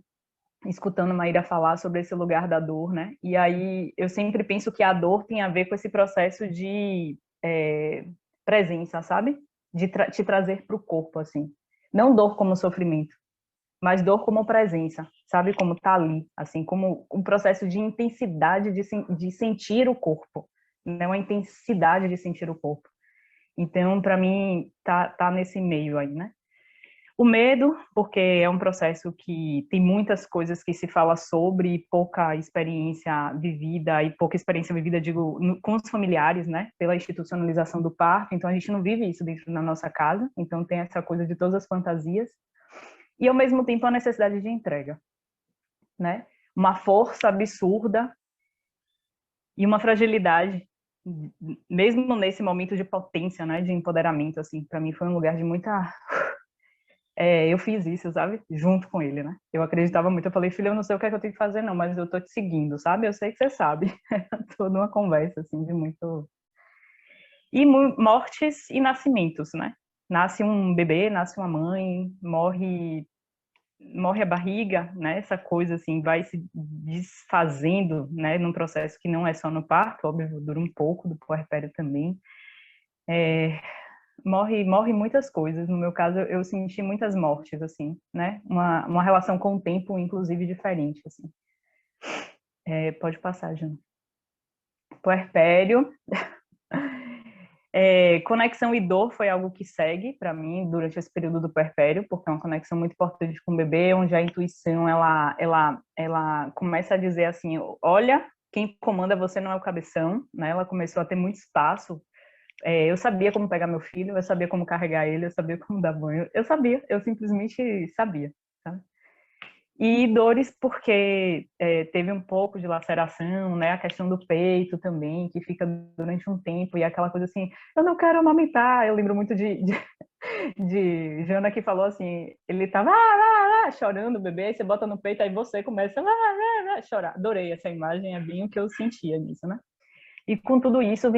E: escutando Maíra falar sobre esse lugar da dor, né? E aí eu sempre penso que a dor tem a ver com esse processo de presença, sabe? De te trazer para o corpo, assim. Não dor como sofrimento, mas dor como presença, sabe? Como tá ali, assim, como um processo de intensidade de sentir o corpo, né? Uma intensidade de sentir o corpo. Então, para mim, tá nesse meio aí, né? O medo, porque é um processo que tem muitas coisas que se fala sobre, pouca experiência vivida, e pouca experiência vivida, digo, com os familiares, né, pela institucionalização do parto, então a gente não vive isso dentro da nossa casa, então tem essa coisa de todas as fantasias, e ao mesmo tempo a necessidade de entrega, né, uma força absurda e uma fragilidade, mesmo nesse momento de potência, né, de empoderamento, assim, para mim foi um lugar de muita... eu fiz isso, sabe? Junto com ele, né? Eu acreditava muito. Eu falei, filho, eu não sei o que é que eu tenho que fazer, não, mas eu tô te seguindo, sabe? Eu sei que você sabe. Toda uma conversa, assim, de muito... E mortes e nascimentos, né? Nasce um bebê, nasce uma mãe, morre a barriga, né? Essa coisa, assim, vai se desfazendo, né? Num processo que não é só no parto, óbvio, dura um pouco, do puerpério também. Morre muitas coisas. No meu caso, eu senti muitas mortes, assim, né? Uma relação com o tempo, inclusive, diferente, assim. Pode passar, Jana. Puerpério. Conexão e dor foi algo que segue para mim durante esse período do puerpério, porque é uma conexão muito importante com o bebê, onde a intuição, ela começa a dizer assim, olha, quem comanda você não é o cabeção, né? Ela começou a ter muito espaço. Eu sabia como pegar meu filho, eu sabia como carregar ele, eu sabia como dar banho, eu simplesmente sabia, sabe? E dores porque teve um pouco de laceração, né? A questão do peito também, que fica durante um tempo, e aquela coisa assim, eu não quero amamentar. Eu lembro muito de Jana que falou assim, ele tava chorando o bebê, aí você bota no peito, aí você começa a chorar. Adorei essa imagem, é bem o que eu sentia nisso, né? E com tudo isso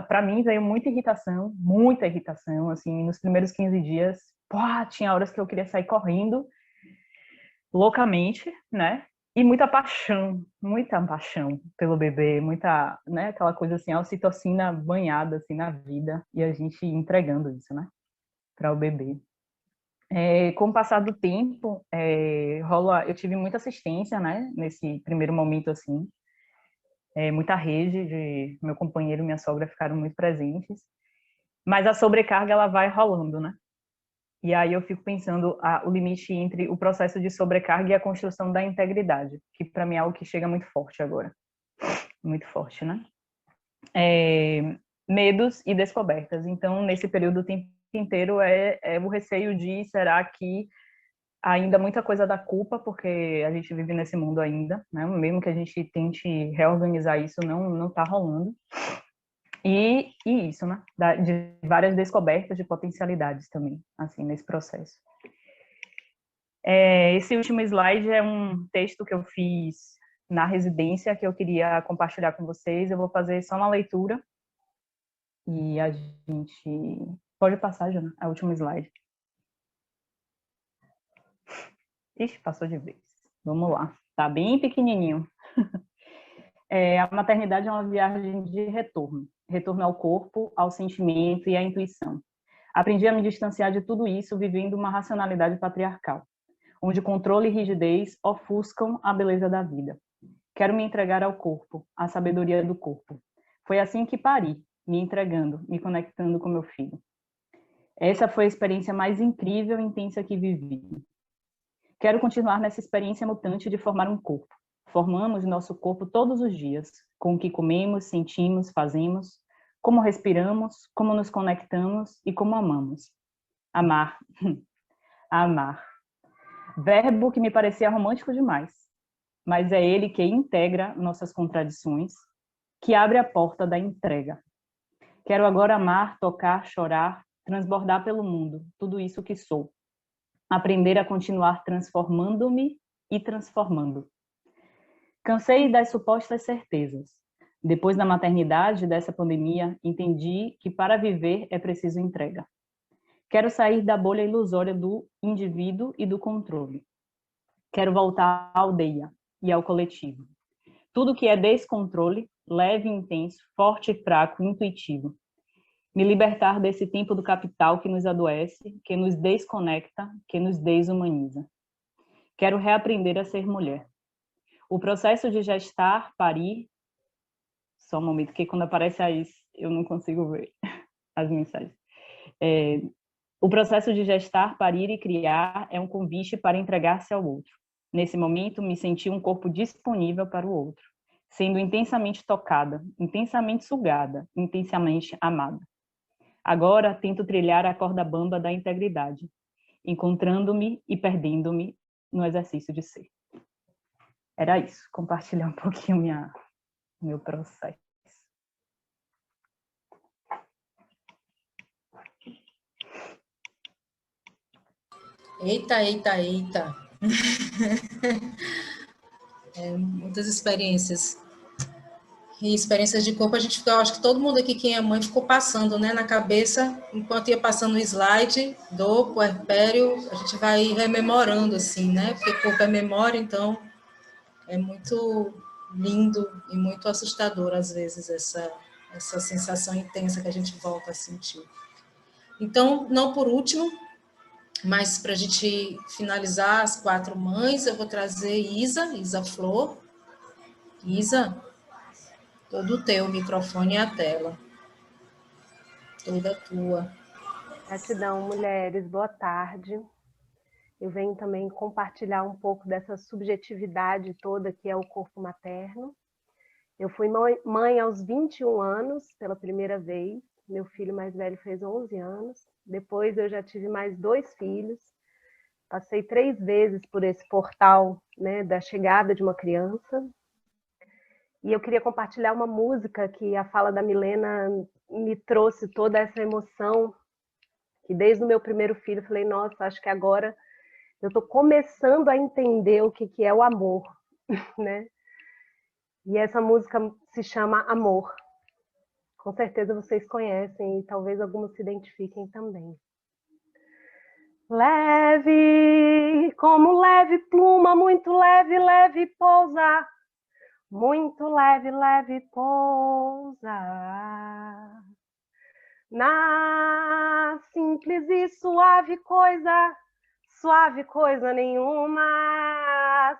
E: para mim veio muita irritação, assim, nos primeiros 15 dias, tinha horas que eu queria sair correndo, loucamente, né? E muita paixão pelo bebê, muita, né, aquela coisa assim, a ocitocina banhada, assim, na vida, e a gente entregando isso, né, para o bebê. Com o passar do tempo, eu tive muita assistência, né, nesse primeiro momento, assim, muita rede de meu companheiro e minha sogra ficaram muito presentes, mas a sobrecarga ela vai rolando, né? E aí eu fico pensando o limite entre o processo de sobrecarga e a construção da integridade, que para mim é algo que chega muito forte agora, muito forte, né? Medos e descobertas. Então nesse período o tempo inteiro é o receio de será que ainda muita coisa da culpa, porque a gente vive nesse mundo ainda, né? Mesmo que a gente tente reorganizar isso, não tá rolando. E isso, né? De várias descobertas de potencialidades também, assim, nesse processo. Esse último slide é um texto que eu fiz na residência, que eu queria compartilhar com vocês. Eu vou fazer só uma leitura. E a gente... Pode passar, Jana, a última slide. Ixi, passou de vez. Vamos lá. Tá bem pequenininho. A maternidade é uma viagem de retorno. Retorno ao corpo, ao sentimento e à intuição. Aprendi a me distanciar de tudo isso vivendo uma racionalidade patriarcal, onde controle e rigidez ofuscam a beleza da vida. Quero me entregar ao corpo, à sabedoria do corpo. Foi assim que pari, me entregando, me conectando com meu filho. Essa foi a experiência mais incrível e intensa que vivi. Quero continuar nessa experiência mutante de formar um corpo. Formamos nosso corpo todos os dias, com o que comemos, sentimos, fazemos, como respiramos, como nos conectamos e como amamos. Amar. Amar. Verbo que me parecia romântico demais, mas é ele que integra nossas contradições, que abre a porta da entrega. Quero agora amar, tocar, chorar, transbordar pelo mundo, tudo isso que sou. Aprender a continuar transformando-me e transformando. Cansei das supostas certezas. Depois da maternidade, dessa pandemia, entendi que para viver é preciso entrega. Quero sair da bolha ilusória do indivíduo e do controle. Quero voltar à aldeia e ao coletivo. Tudo que é descontrole, leve e intenso, forte e fraco, intuitivo. Me libertar desse tempo do capital que nos adoece, que nos desconecta, que nos desumaniza. Quero reaprender a ser mulher. O processo de gestar, parir... Só um momento, porque quando aparece aí eu não consigo ver as mensagens. O processo de gestar, parir e criar é um convite para entregar-se ao outro. Nesse momento, me senti um corpo disponível para o outro, sendo intensamente tocada, intensamente sugada, intensamente amada. Agora, tento trilhar a corda bamba da integridade, encontrando-me e perdendo-me no exercício de ser. Era isso, compartilhar um pouquinho meu processo.
B: Eita, eita, eita. Muitas experiências. E experiências de corpo, eu acho que todo mundo aqui, quem é mãe, ficou passando, né, na cabeça, enquanto ia passando o slide do puerpério, a gente vai rememorando, assim, né, porque corpo é memória, então é muito lindo e muito assustador, às vezes, essa sensação intensa que a gente volta a sentir. Então, não por último, mas para a gente finalizar as 4 mães, eu vou trazer Isa Flor. Isa, todo teu, o microfone e a tela. Toda tua.
D: Gratidão, mulheres. Boa tarde. Eu venho também compartilhar um pouco dessa subjetividade toda que é o corpo materno. Eu fui mãe aos 21 anos, pela primeira vez. Meu filho mais velho fez 11 anos. Depois eu já tive mais 2 filhos. Passei 3 vezes por esse portal, né, da chegada de uma criança. E eu queria compartilhar uma música que a fala da Milena me trouxe toda essa emoção, que desde o meu primeiro filho eu falei, nossa, acho que agora eu estou começando a entender o que é o amor, né? E essa música se chama Amor. Com certeza vocês conhecem e talvez algumas se identifiquem também. Leve, como leve pluma, muito leve, leve pousa. Muito leve, leve pousa. Na simples e suave coisa nenhuma,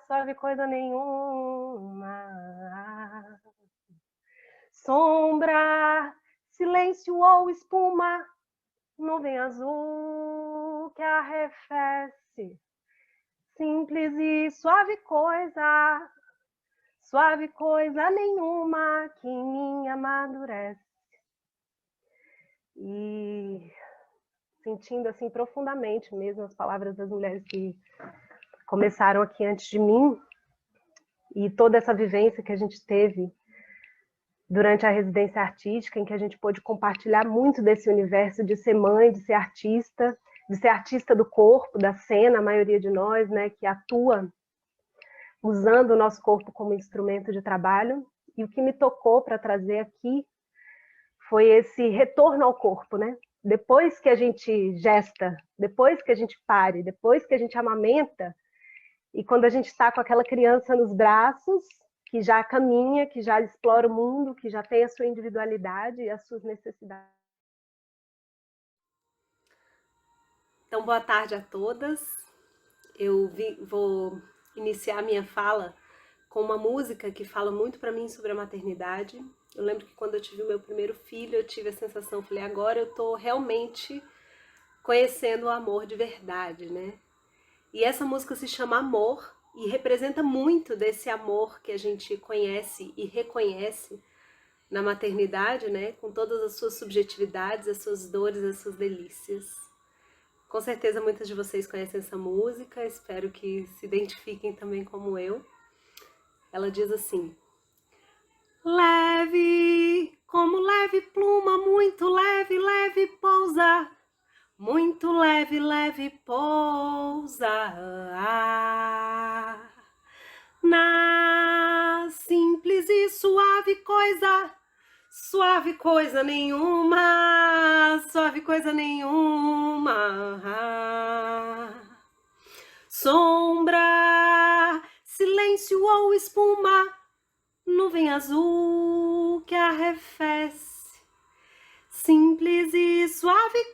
D: suave coisa nenhuma. Sombra, silêncio ou espuma, nuvem azul que arrefece. Simples e suave coisa nenhuma que em mim amadurece. E sentindo assim profundamente mesmo as palavras das mulheres que começaram aqui antes de mim e toda essa vivência que a gente teve
F: durante a residência artística, em que a gente pôde compartilhar muito desse universo de ser mãe, de ser artista do corpo, da cena, a maioria de nós, né, que atua usando o nosso corpo como instrumento de trabalho. E o que me tocou para trazer aqui foi esse retorno ao corpo, né? Depois que a gente gesta, depois que a gente pare, depois que a gente amamenta, e quando a gente está com aquela criança nos braços, que já caminha, que já explora o mundo, que já tem a sua individualidade e as suas necessidades.
G: Então, boa tarde a todas. Eu vou iniciar minha fala com uma música que fala muito para mim sobre a maternidade. Eu lembro que quando eu tive o meu primeiro filho, eu tive a sensação, falei, agora eu tô realmente conhecendo o amor de verdade, né? E essa música se chama Amor e representa muito desse amor que a gente conhece e reconhece na maternidade, né? Com todas as suas subjetividades, as suas dores, as suas delícias. Com certeza muitas de vocês conhecem essa música, espero que se identifiquem também como eu. Ela diz assim: leve, como leve pluma, muito leve, leve pousa, muito leve, leve pousa. Na simples e suave coisa nenhuma, suave coisa nenhuma. Sombra, silêncio ou espuma, nuvem azul que arrefece, simples e suave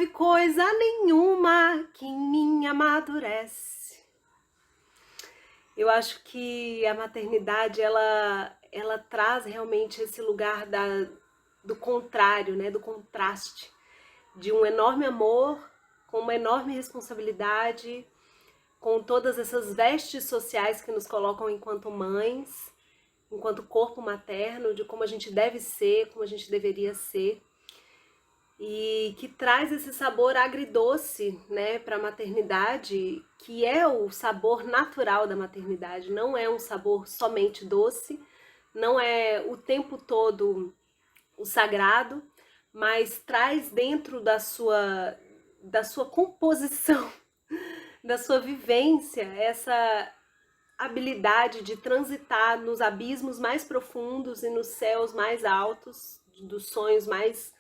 G: coisa nenhuma que em mim amadurece. Eu acho que a maternidade, ela traz realmente esse lugar do contrário, né, do contraste, de um enorme amor com uma enorme responsabilidade, com todas essas vestes sociais que nos colocam enquanto mães, enquanto corpo materno, de como a gente deve ser, como a gente deveria ser, e que traz esse sabor agridoce, né, para a maternidade, que é o sabor natural da maternidade, não é um sabor somente doce, não é o tempo todo o sagrado, mas traz dentro da sua composição, da sua vivência, essa habilidade de transitar nos abismos mais profundos e nos céus mais altos, dos sonhos mais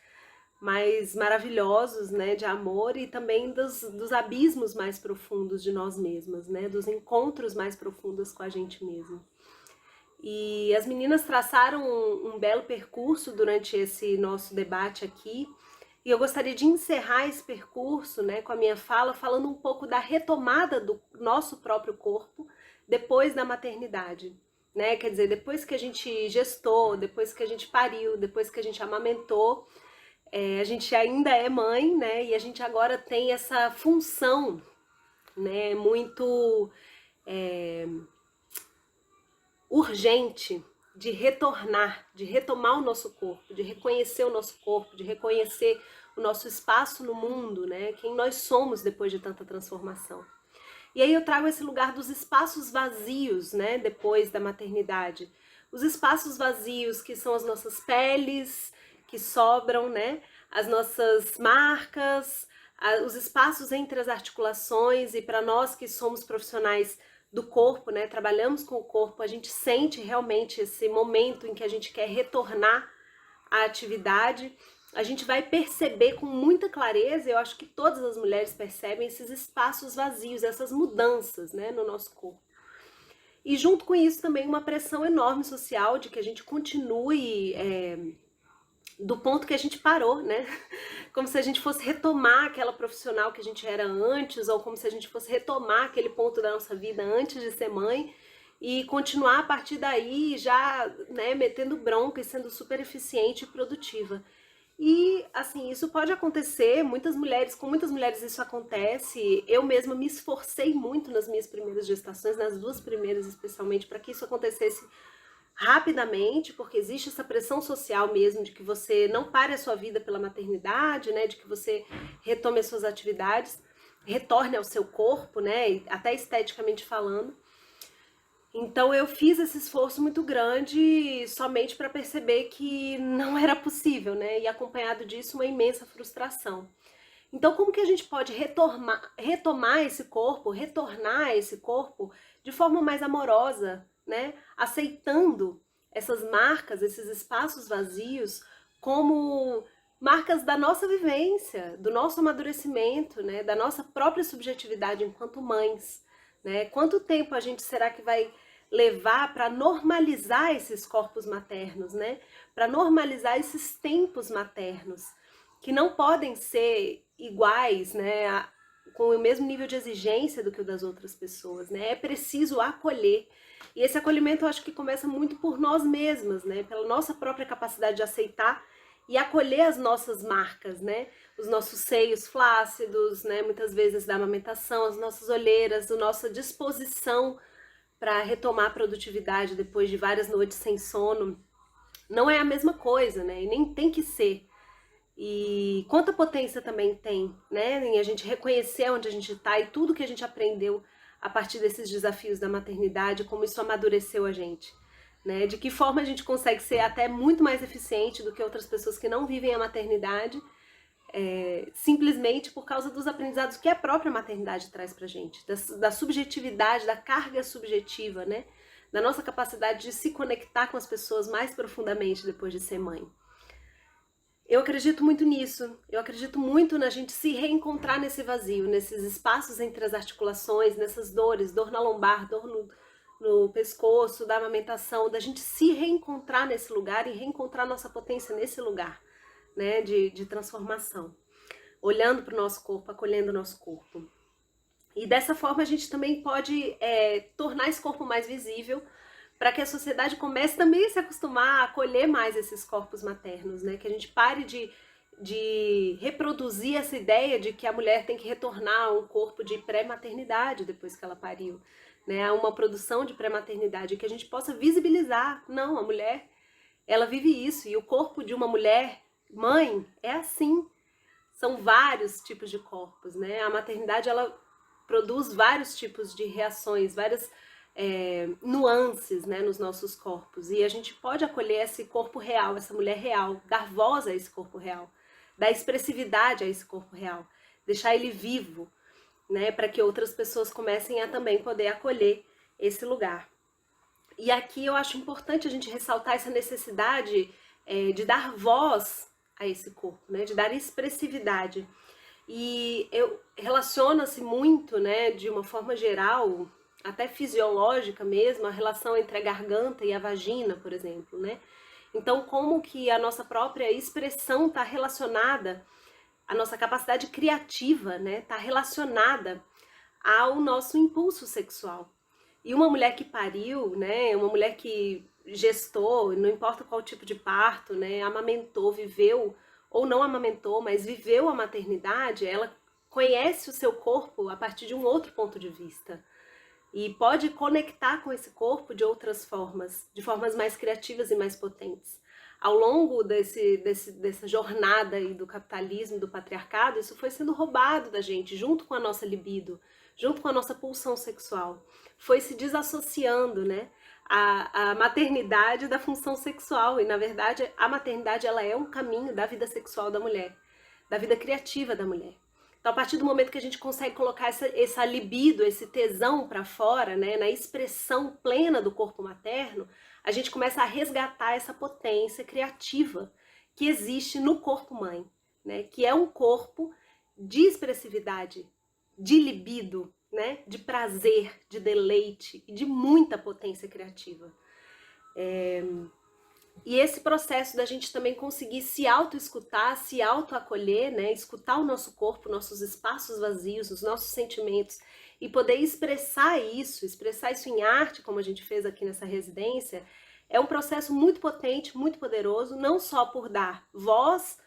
G: maravilhosos, né, de amor, e também dos abismos mais profundos de nós mesmas, né, dos encontros mais profundos com a gente mesma. E as meninas traçaram um belo percurso durante esse nosso debate aqui, e eu gostaria de encerrar esse percurso, né, com a minha fala, falando um pouco da retomada do nosso próprio corpo depois da maternidade, né? Quer dizer, depois que a gente gestou, depois que a gente pariu, depois que a gente amamentou, a gente ainda é mãe, né? E a gente agora tem essa função, né, muito urgente de retornar, de retomar o nosso corpo, de reconhecer o nosso corpo, de reconhecer o nosso espaço no mundo, né? Quem nós somos depois de tanta transformação. E aí eu trago esse lugar dos espaços vazios, né? Depois da maternidade. Os espaços vazios que são as nossas peles, que sobram, né? As nossas marcas, os espaços entre as articulações, e para nós que somos profissionais do corpo, né, trabalhamos com o corpo, a gente sente realmente esse momento em que a gente quer retornar à atividade, a gente vai perceber com muita clareza, eu acho que todas as mulheres percebem esses espaços vazios, essas mudanças, né, no nosso corpo. E junto com isso também uma pressão enorme social de que a gente continue do ponto que a gente parou, né? Como se a gente fosse retomar aquela profissional que a gente era antes, ou como se a gente fosse retomar aquele ponto da nossa vida antes de ser mãe e continuar a partir daí já, né, metendo bronca e sendo super eficiente e produtiva. E, assim, isso pode acontecer, com muitas mulheres isso acontece. Eu mesma me esforcei muito nas minhas primeiras gestações, nas 2 primeiras especialmente, para que isso acontecesse rapidamente, porque existe essa pressão social mesmo de que você não pare a sua vida pela maternidade, né, de que você retome as suas atividades, retorne ao seu corpo, né, até esteticamente falando. Então eu fiz esse esforço muito grande somente para perceber que não era possível, né? E acompanhado disso uma imensa frustração. Então como que a gente pode retomar esse corpo, retornar esse corpo de forma mais amorosa, né? Aceitando essas marcas, esses espaços vazios como marcas da nossa vivência, do nosso amadurecimento, né? Da nossa própria subjetividade enquanto mães. Né? Quanto tempo a gente será que vai levar para normalizar esses corpos maternos, né? Para normalizar esses tempos maternos, que não podem ser iguais, né? Com o mesmo nível de exigência do que o das outras pessoas, né? É preciso acolher. E esse acolhimento eu acho que começa muito por nós mesmas, né? Pela nossa própria capacidade de aceitar e acolher as nossas marcas, né? Os nossos seios flácidos, né? Muitas vezes da amamentação, as nossas olheiras, a nossa disposição para retomar a produtividade depois de várias noites sem sono. Não é a mesma coisa, né? E nem tem que ser. E quanta potência também tem, né? Em a gente reconhecer onde a gente está e tudo que a gente aprendeu a partir desses desafios da maternidade, como isso amadureceu a gente. Né? De que forma a gente consegue ser até muito mais eficiente do que outras pessoas que não vivem a maternidade, simplesmente por causa dos aprendizados que a própria maternidade traz pra gente, da subjetividade, da carga subjetiva, né? Da nossa capacidade de se conectar com as pessoas mais profundamente depois de ser mãe. Eu acredito muito nisso, eu acredito muito na gente se reencontrar nesse vazio, nesses espaços entre as articulações, nessas dores, dor na lombar, dor no pescoço, da amamentação, da gente se reencontrar nesse lugar e reencontrar nossa potência nesse lugar, né, de transformação. Olhando para o nosso corpo, acolhendo o nosso corpo. E dessa forma a gente também pode tornar esse corpo mais visível, para que a sociedade comece também a se acostumar a acolher mais esses corpos maternos, né? Que a gente pare de reproduzir essa ideia de que a mulher tem que retornar a um corpo de pré-maternidade depois que ela pariu, né? A uma produção de pré-maternidade, que a gente possa visibilizar. Não, a mulher, ela vive isso, e o corpo de uma mulher mãe é assim. São vários tipos de corpos, né? A maternidade, ela produz vários tipos de reações, várias nuances, né, nos nossos corpos, e a gente pode acolher esse corpo real, essa mulher real, dar voz a esse corpo real, dar expressividade a esse corpo real, deixar ele vivo, né, para que outras pessoas comecem a também poder acolher esse lugar. E aqui eu acho importante a gente ressaltar essa necessidade de dar voz a esse corpo, né, de dar expressividade. E relaciona-se muito, né, de uma forma geral, até fisiológica mesmo, a relação entre a garganta e a vagina, por exemplo, né? Então, como que a nossa própria expressão está relacionada, a nossa capacidade criativa, né, está relacionada ao nosso impulso sexual. E uma mulher que pariu, né, uma mulher que gestou, não importa qual tipo de parto, né, amamentou, viveu, ou não amamentou, mas viveu a maternidade, ela conhece o seu corpo a partir de um outro ponto de vista. E pode conectar com esse corpo de outras formas, de formas mais criativas e mais potentes. Ao longo dessa jornada aí do capitalismo, do patriarcado, isso foi sendo roubado da gente, junto com a nossa libido, junto com a nossa pulsão sexual. Foi se desassociando, né, a maternidade da função sexual. E, na verdade, a maternidade, ela é um caminho da vida sexual da mulher, da vida criativa da mulher. Então, a partir do momento que a gente consegue colocar essa libido, esse tesão para fora, né, na expressão plena do corpo materno, a gente começa a resgatar essa potência criativa que existe no corpo mãe, né, que é um corpo de expressividade, de libido, né, de prazer, de deleite e de muita potência criativa. E esse processo da gente também conseguir se auto-escutar, se auto-acolher, né? Escutar o nosso corpo, nossos espaços vazios, os nossos sentimentos, e poder expressar isso em arte, como a gente fez aqui nessa residência, é um processo muito potente, muito poderoso, não só por dar voz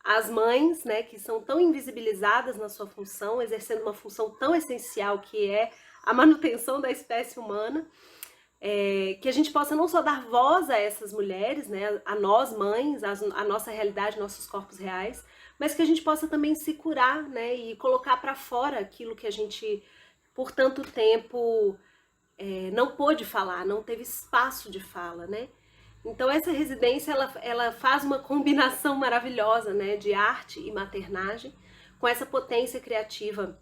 G: às mães, né, que são tão invisibilizadas na sua função, exercendo uma função tão essencial que é a manutenção da espécie humana, que a gente possa não só dar voz a essas mulheres, né, a nós mães, a nossa realidade, nossos corpos reais, mas que a gente possa também se curar, né, e colocar para fora aquilo que a gente, por tanto tempo, não pôde falar, não teve espaço de fala, né? Então essa residência ela faz uma combinação maravilhosa, né, de arte e maternagem, com essa potência criativa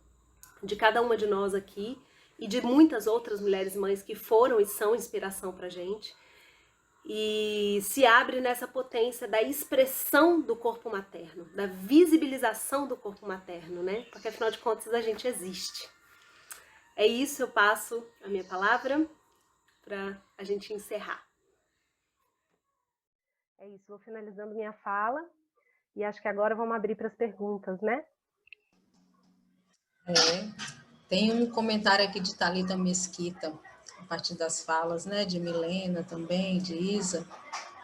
G: de cada uma de nós aqui e de muitas outras mulheres mães que foram e são inspiração pra gente. E se abre nessa potência da expressão do corpo materno, da visibilização do corpo materno, né? Porque afinal de contas a gente existe. É isso, eu passo a minha palavra para a gente encerrar.
F: É isso, vou finalizando minha fala e acho que agora vamos abrir para as perguntas, né?
B: Tem um comentário aqui de Thalita Mesquita, a partir das falas, né, de Milena também, de Isa,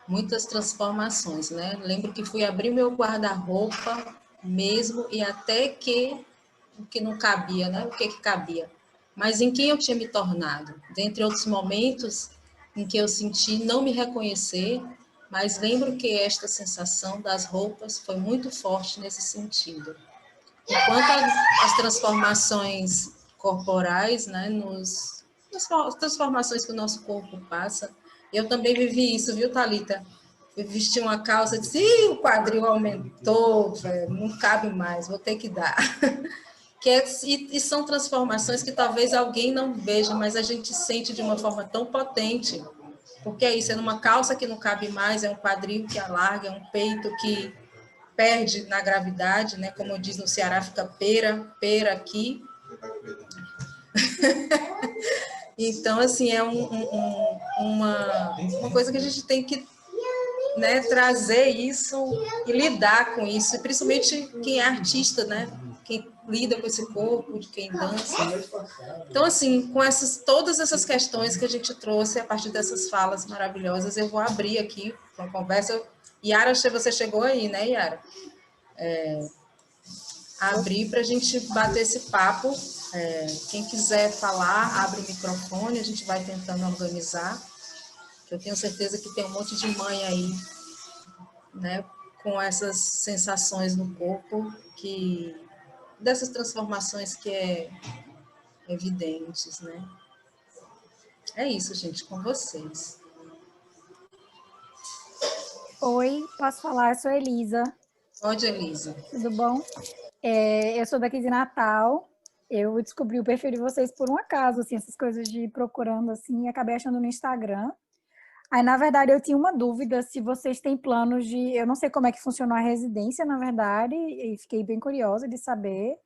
B: muitas transformações, né? Lembro que fui abrir meu guarda-roupa mesmo e até que o que não cabia, né? O que cabia. Mas em quem eu tinha me tornado? Dentre outros momentos em que eu senti não me reconhecer, mas lembro que esta sensação das roupas foi muito forte nesse sentido. Enquanto as transformações corporais, né, as transformações que o nosso corpo passa, eu também vivi isso, viu, Thalita? Eu vesti uma calça e disse, o quadril aumentou, velho, não cabe mais, vou ter que dar. E são transformações que talvez alguém não veja, mas a gente sente de uma forma tão potente, porque é isso, é numa calça que não cabe mais, é um quadril que alarga, é um peito que perde na gravidade, né? Como diz no Ceará, fica pera aqui. Então, assim, é uma coisa que a gente tem que, né, trazer isso e lidar com isso, principalmente quem é artista, né? Quem lida com esse corpo, de quem dança. Então, assim, com todas essas questões que a gente trouxe a partir dessas falas maravilhosas, eu vou abrir aqui uma conversa. Yara, você chegou aí, né, Yara? Abrir para a gente bater esse papo. Quem quiser falar, abre o microfone, a gente vai tentando organizar. Eu tenho certeza que tem um monte de mãe aí, né, com essas sensações no corpo, dessas transformações que é evidentes, né? É isso, gente, com vocês.
H: Oi, posso falar? Eu sou Elisa.
B: Pode, Elisa.
H: Tudo bom? Eu sou daqui de Natal. Eu descobri o perfil de vocês por um acaso, assim, essas coisas de ir procurando, assim, e acabei achando no Instagram. Aí, na verdade, eu tinha uma dúvida se vocês têm planos de... Eu não sei como é que funcionou a residência, na verdade, e fiquei bem curiosa de saber.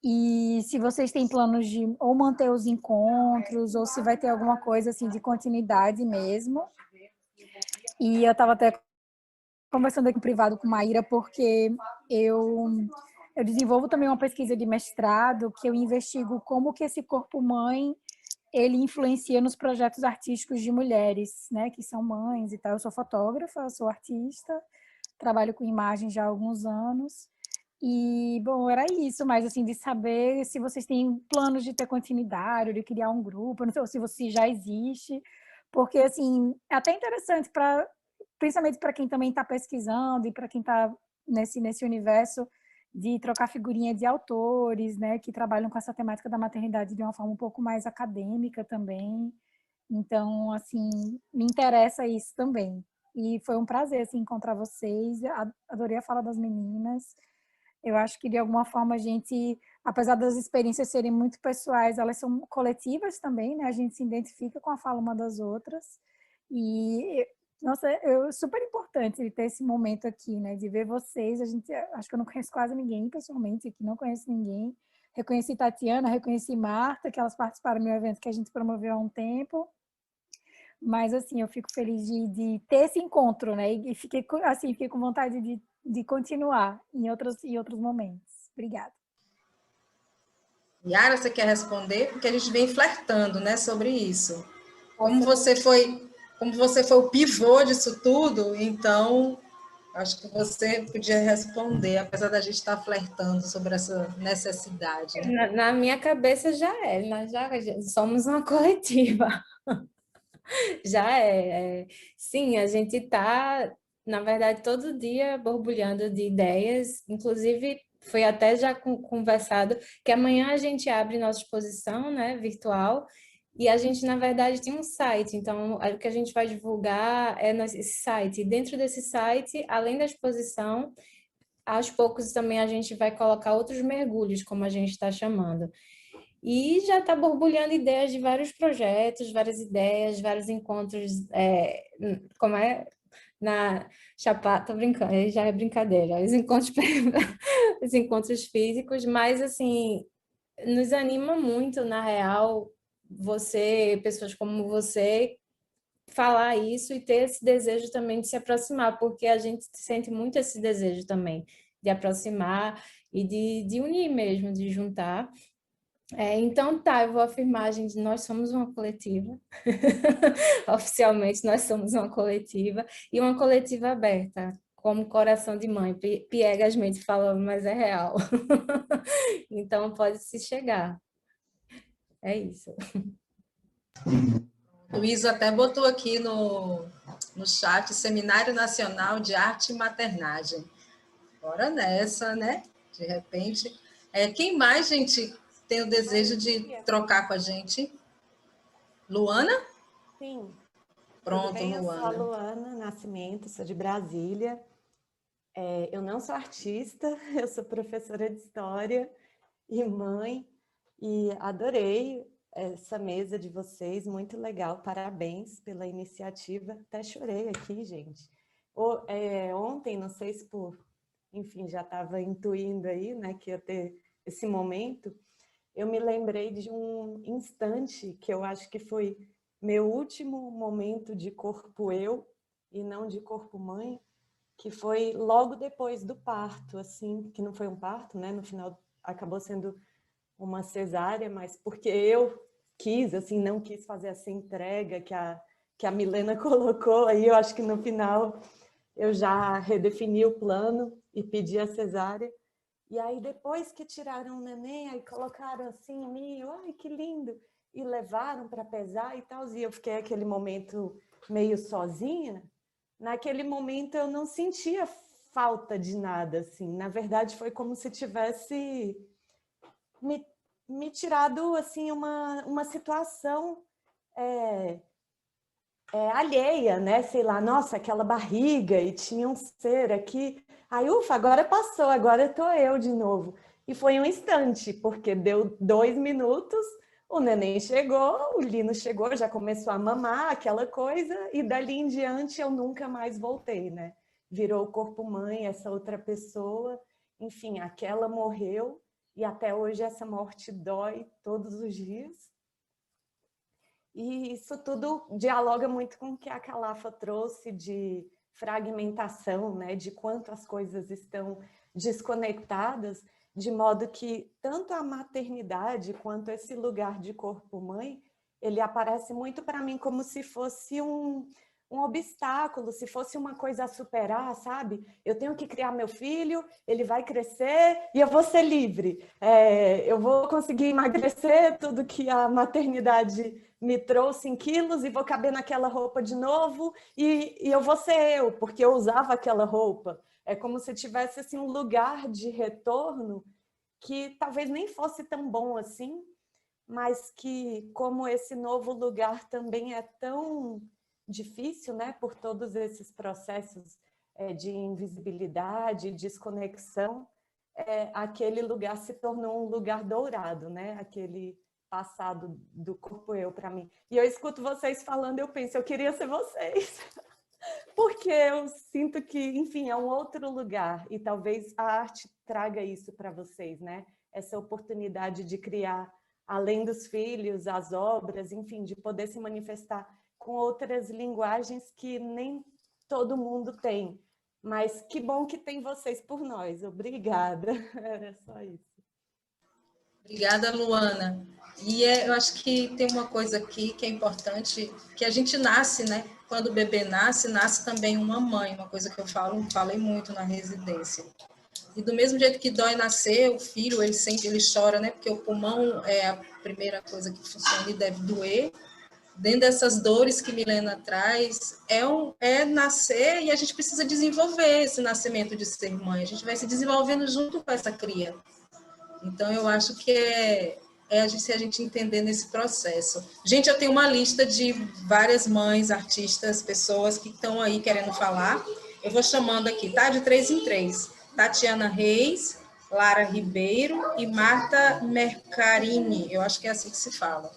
H: E se vocês têm planos de ou manter os encontros, ou se vai ter alguma coisa, assim, de continuidade mesmo. E eu estava até conversando aqui em privado com Maíra, porque eu desenvolvo também uma pesquisa de mestrado que eu investigo como que esse corpo-mãe ele influencia nos projetos artísticos de mulheres, né, que são mães e tal. Eu sou fotógrafa, sou artista, trabalho com imagem já há alguns anos. E, bom, era isso, mas assim, de saber se vocês têm planos de ter continuidade, de criar um grupo, não sei se você já existe, porque, assim, é até interessante para principalmente para quem também está pesquisando e para quem está nesse universo de trocar figurinha de autores, né, que trabalham com essa temática da maternidade de uma forma um pouco mais acadêmica também. Então, assim, me interessa isso também. E foi um prazer, assim, encontrar vocês. Adorei a fala das meninas. Eu acho que, de alguma forma, a gente, apesar das experiências serem muito pessoais, elas são coletivas também, né? A gente se identifica com a fala uma das outras. E nossa, é super importante ter esse momento aqui, né? De ver vocês. Acho que eu não conheço quase ninguém pessoalmente aqui, não conheço ninguém. Reconheci Tatiana, reconheci Marta, que elas participaram do meu evento que a gente promoveu há um tempo. Mas, assim, eu fico feliz de ter esse encontro, né? E fiquei com vontade de continuar em outros momentos. Obrigada.
B: Yara, você quer responder? Porque a gente vem flertando, né, sobre isso. Como você foi o pivô disso tudo, então acho que você podia responder, apesar da gente estar flertando sobre essa necessidade. Né?
A: Na minha cabeça já nós já somos uma coletiva. Já é. Sim, a gente está, na verdade, todo dia borbulhando de ideias, inclusive foi até já conversado que amanhã a gente abre nossa exposição, né, virtual, E a gente, na verdade, tem um site, então o que a gente vai divulgar é esse site. E dentro desse site, além da exposição, aos poucos também a gente vai colocar outros mergulhos, como a gente está chamando. E já está borbulhando ideias de vários projetos, várias ideias, vários encontros, como é? Na Chapada, tô brincando, aí já é brincadeira, os encontros físicos, mas assim, nos anima muito, na real, pessoas como você, falar isso e ter esse desejo também de se aproximar, porque a gente sente muito esse desejo também de aproximar e de unir mesmo, de juntar. Então, tá, eu vou afirmar, gente, nós somos uma coletiva. Oficialmente, nós somos uma coletiva e uma coletiva aberta, como coração de mãe, piegasmente falando, mas é real. Então, pode se chegar. É isso.
B: Luiz até botou aqui no chat Seminário Nacional de Arte e Maternagem. Bora nessa, né? De repente. Quem mais, gente, tem o desejo de trocar com a gente? Luana?
I: Sim.
B: Pronto,
I: Tudo bem?
B: Luana.
I: Eu sou a Luana Nascimento, sou de Brasília. Eu não sou artista, eu sou professora de história e mãe, e adorei essa mesa de vocês, muito legal, parabéns pela iniciativa. Até chorei aqui, gente. Ontem, não sei se enfim, já estava intuindo aí, né, que ia ter esse momento, eu me lembrei de um instante que eu acho que foi meu último momento de corpo eu e não de corpo mãe, que foi logo depois do parto, assim, que não foi um parto, né, no final acabou sendo uma cesárea, mas porque eu quis, assim, não quis fazer essa entrega que a Milena colocou, aí eu acho que no final eu já redefini o plano e pedi a cesárea. E aí depois que tiraram o neném, aí colocaram assim em mim, ai, que lindo, e levaram para pesar e tal, e eu fiquei aquele momento meio sozinha. Naquele momento eu não sentia falta de nada, assim, na verdade foi como se tivesse me tirado assim uma situação alheia, né? Sei lá, nossa, aquela barriga e tinha um ser aqui. Aí, ufa, agora passou, agora estou eu de novo. E foi um instante, porque deu 2 minutos, o neném chegou, o Lino chegou, já começou a mamar, aquela coisa, e dali em diante eu nunca mais voltei, né? Virou o corpo mãe, essa outra pessoa, enfim, aquela morreu, e até hoje essa morte dói todos os dias. E isso tudo dialoga muito com o que a Calafa trouxe de fragmentação, né? De quanto as coisas estão desconectadas, de modo que tanto a maternidade quanto esse lugar de corpo-mãe, ele aparece muito para mim como se fosse um obstáculo, se fosse uma coisa a superar, sabe? Eu tenho que criar meu filho, ele vai crescer e eu vou ser livre. Eu vou conseguir emagrecer tudo que a maternidade me trouxe em quilos e vou caber naquela roupa de novo e eu vou ser eu, porque eu usava aquela roupa. É como se tivesse assim, um lugar de retorno que talvez nem fosse tão bom assim, mas que, como esse novo lugar também é tão difícil, né, por todos esses processos de invisibilidade, desconexão, aquele lugar se tornou um lugar dourado, né, aquele passado do corpo eu para mim. E eu escuto vocês falando, eu penso, eu queria ser vocês, porque eu sinto que, enfim, é um outro lugar, e talvez a arte traga isso para vocês, né, essa oportunidade de criar, além dos filhos, as obras, enfim, de poder se manifestar com outras linguagens que nem todo mundo tem. Mas que bom que tem vocês por nós. Obrigada. Era só isso.
B: Obrigada, Luana. E eu acho que tem uma coisa aqui que é importante, que a gente nasce, né? Quando o bebê nasce, nasce também uma mãe, uma coisa que eu falei muito na residência. E do mesmo jeito que dói nascer, o filho, ele chora, né? Porque o pulmão é a primeira coisa que funciona e deve doer. Dentro dessas dores que Milena traz, é nascer e a gente precisa desenvolver esse nascimento de ser mãe. A gente vai se desenvolvendo junto com essa cria. Então, eu acho que é se a gente entender nesse processo. Gente, eu tenho uma lista de várias mães, artistas, pessoas que estão aí querendo falar. Eu vou chamando aqui, tá? De 3 em 3. Tatiana Reis, Lara Ribeiro e Marta Mercarini. Eu acho que é assim que se fala.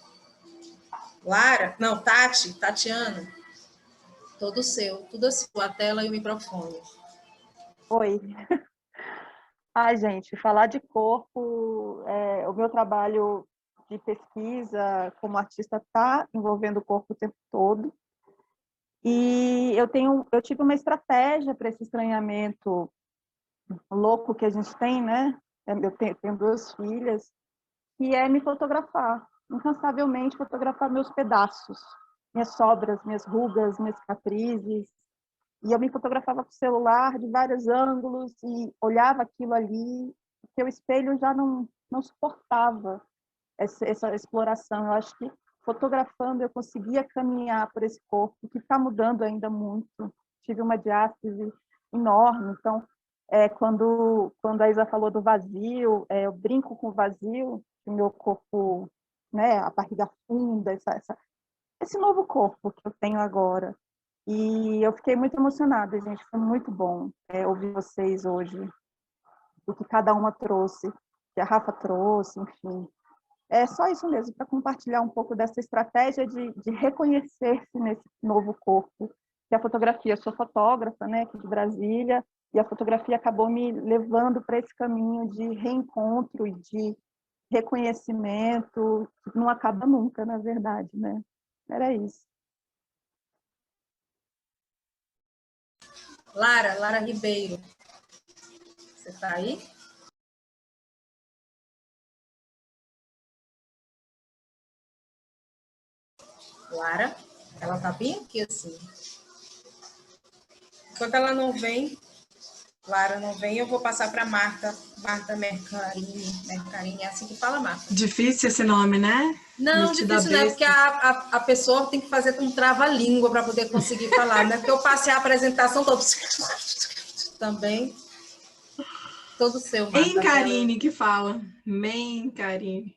B: Lara, não, Tatiana, todo seu, tudo assim, a tela e o microfone.
J: Oi. Ai, gente, falar de corpo, o meu trabalho de pesquisa como artista está envolvendo o corpo o tempo todo. E eu tive uma estratégia para esse estranhamento louco que a gente tem, né? Eu tenho 2 filhas, que é me fotografar, incansavelmente fotografar meus pedaços, minhas sobras, minhas rugas, minhas cicatrizes. E eu me fotografava com o celular de vários ângulos e olhava aquilo ali, porque o espelho já não suportava essa exploração. Eu acho que fotografando eu conseguia caminhar por esse corpo, que está mudando ainda muito. Tive uma diástase enorme. Então, quando a Isa falou do vazio, eu brinco com o vazio, o meu corpo, né, a barriga funda, esse novo corpo que eu tenho agora. E eu fiquei muito emocionada, gente, foi muito bom ouvir vocês hoje, o que cada uma trouxe, que a Rafa trouxe, enfim. É só isso mesmo, para compartilhar um pouco dessa estratégia de reconhecer-se nesse novo corpo, que a fotografia, eu sou fotógrafa, né, aqui de Brasília, e a fotografia acabou me levando para esse caminho de reencontro e de reconhecimento, que não acaba nunca, na verdade, né? Era isso.
B: Lara Ribeiro, você está aí? Lara, ela está bem aqui assim. Enquanto ela não vem, Lara não vem, eu vou passar para Marta Mercarini, é assim que fala, Marta.
K: Difícil esse nome, né?
B: Não, difícil não é, porque a pessoa tem que fazer um trava-língua para poder conseguir falar, né? Porque eu passei a apresentação toda também. Todo seu, Marta.
K: Mencarine que fala. Mencarine.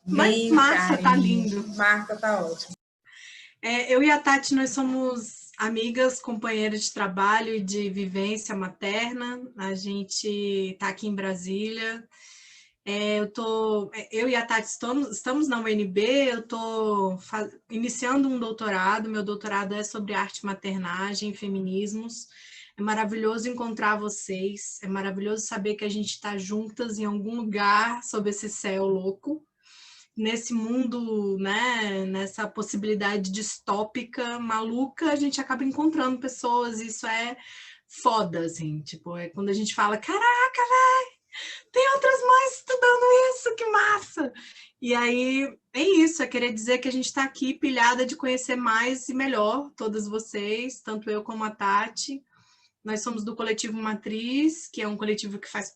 K: Mas Marta tá lindo.
B: Marta tá ótimo.
K: Eu e a Tati, nós somos amigas, companheiras de trabalho e de vivência materna. A gente tá aqui em Brasília. Eu e a Tati estamos na UNB, eu estou iniciando um doutorado, meu doutorado é sobre arte e maternagem e feminismos. É maravilhoso encontrar vocês, é maravilhoso saber que a gente está juntas em algum lugar sob esse céu louco, nesse mundo, né, nessa possibilidade distópica, maluca, a gente acaba encontrando pessoas, e isso é foda, assim, tipo, é quando a gente fala, caraca, velho, tem outras mães estudando isso, que massa! E aí, é isso, é querer dizer que a gente está aqui pilhada de conhecer mais e melhor todas vocês, tanto eu como a Tati. Nós somos do Coletivo Matriz, que é um coletivo que faz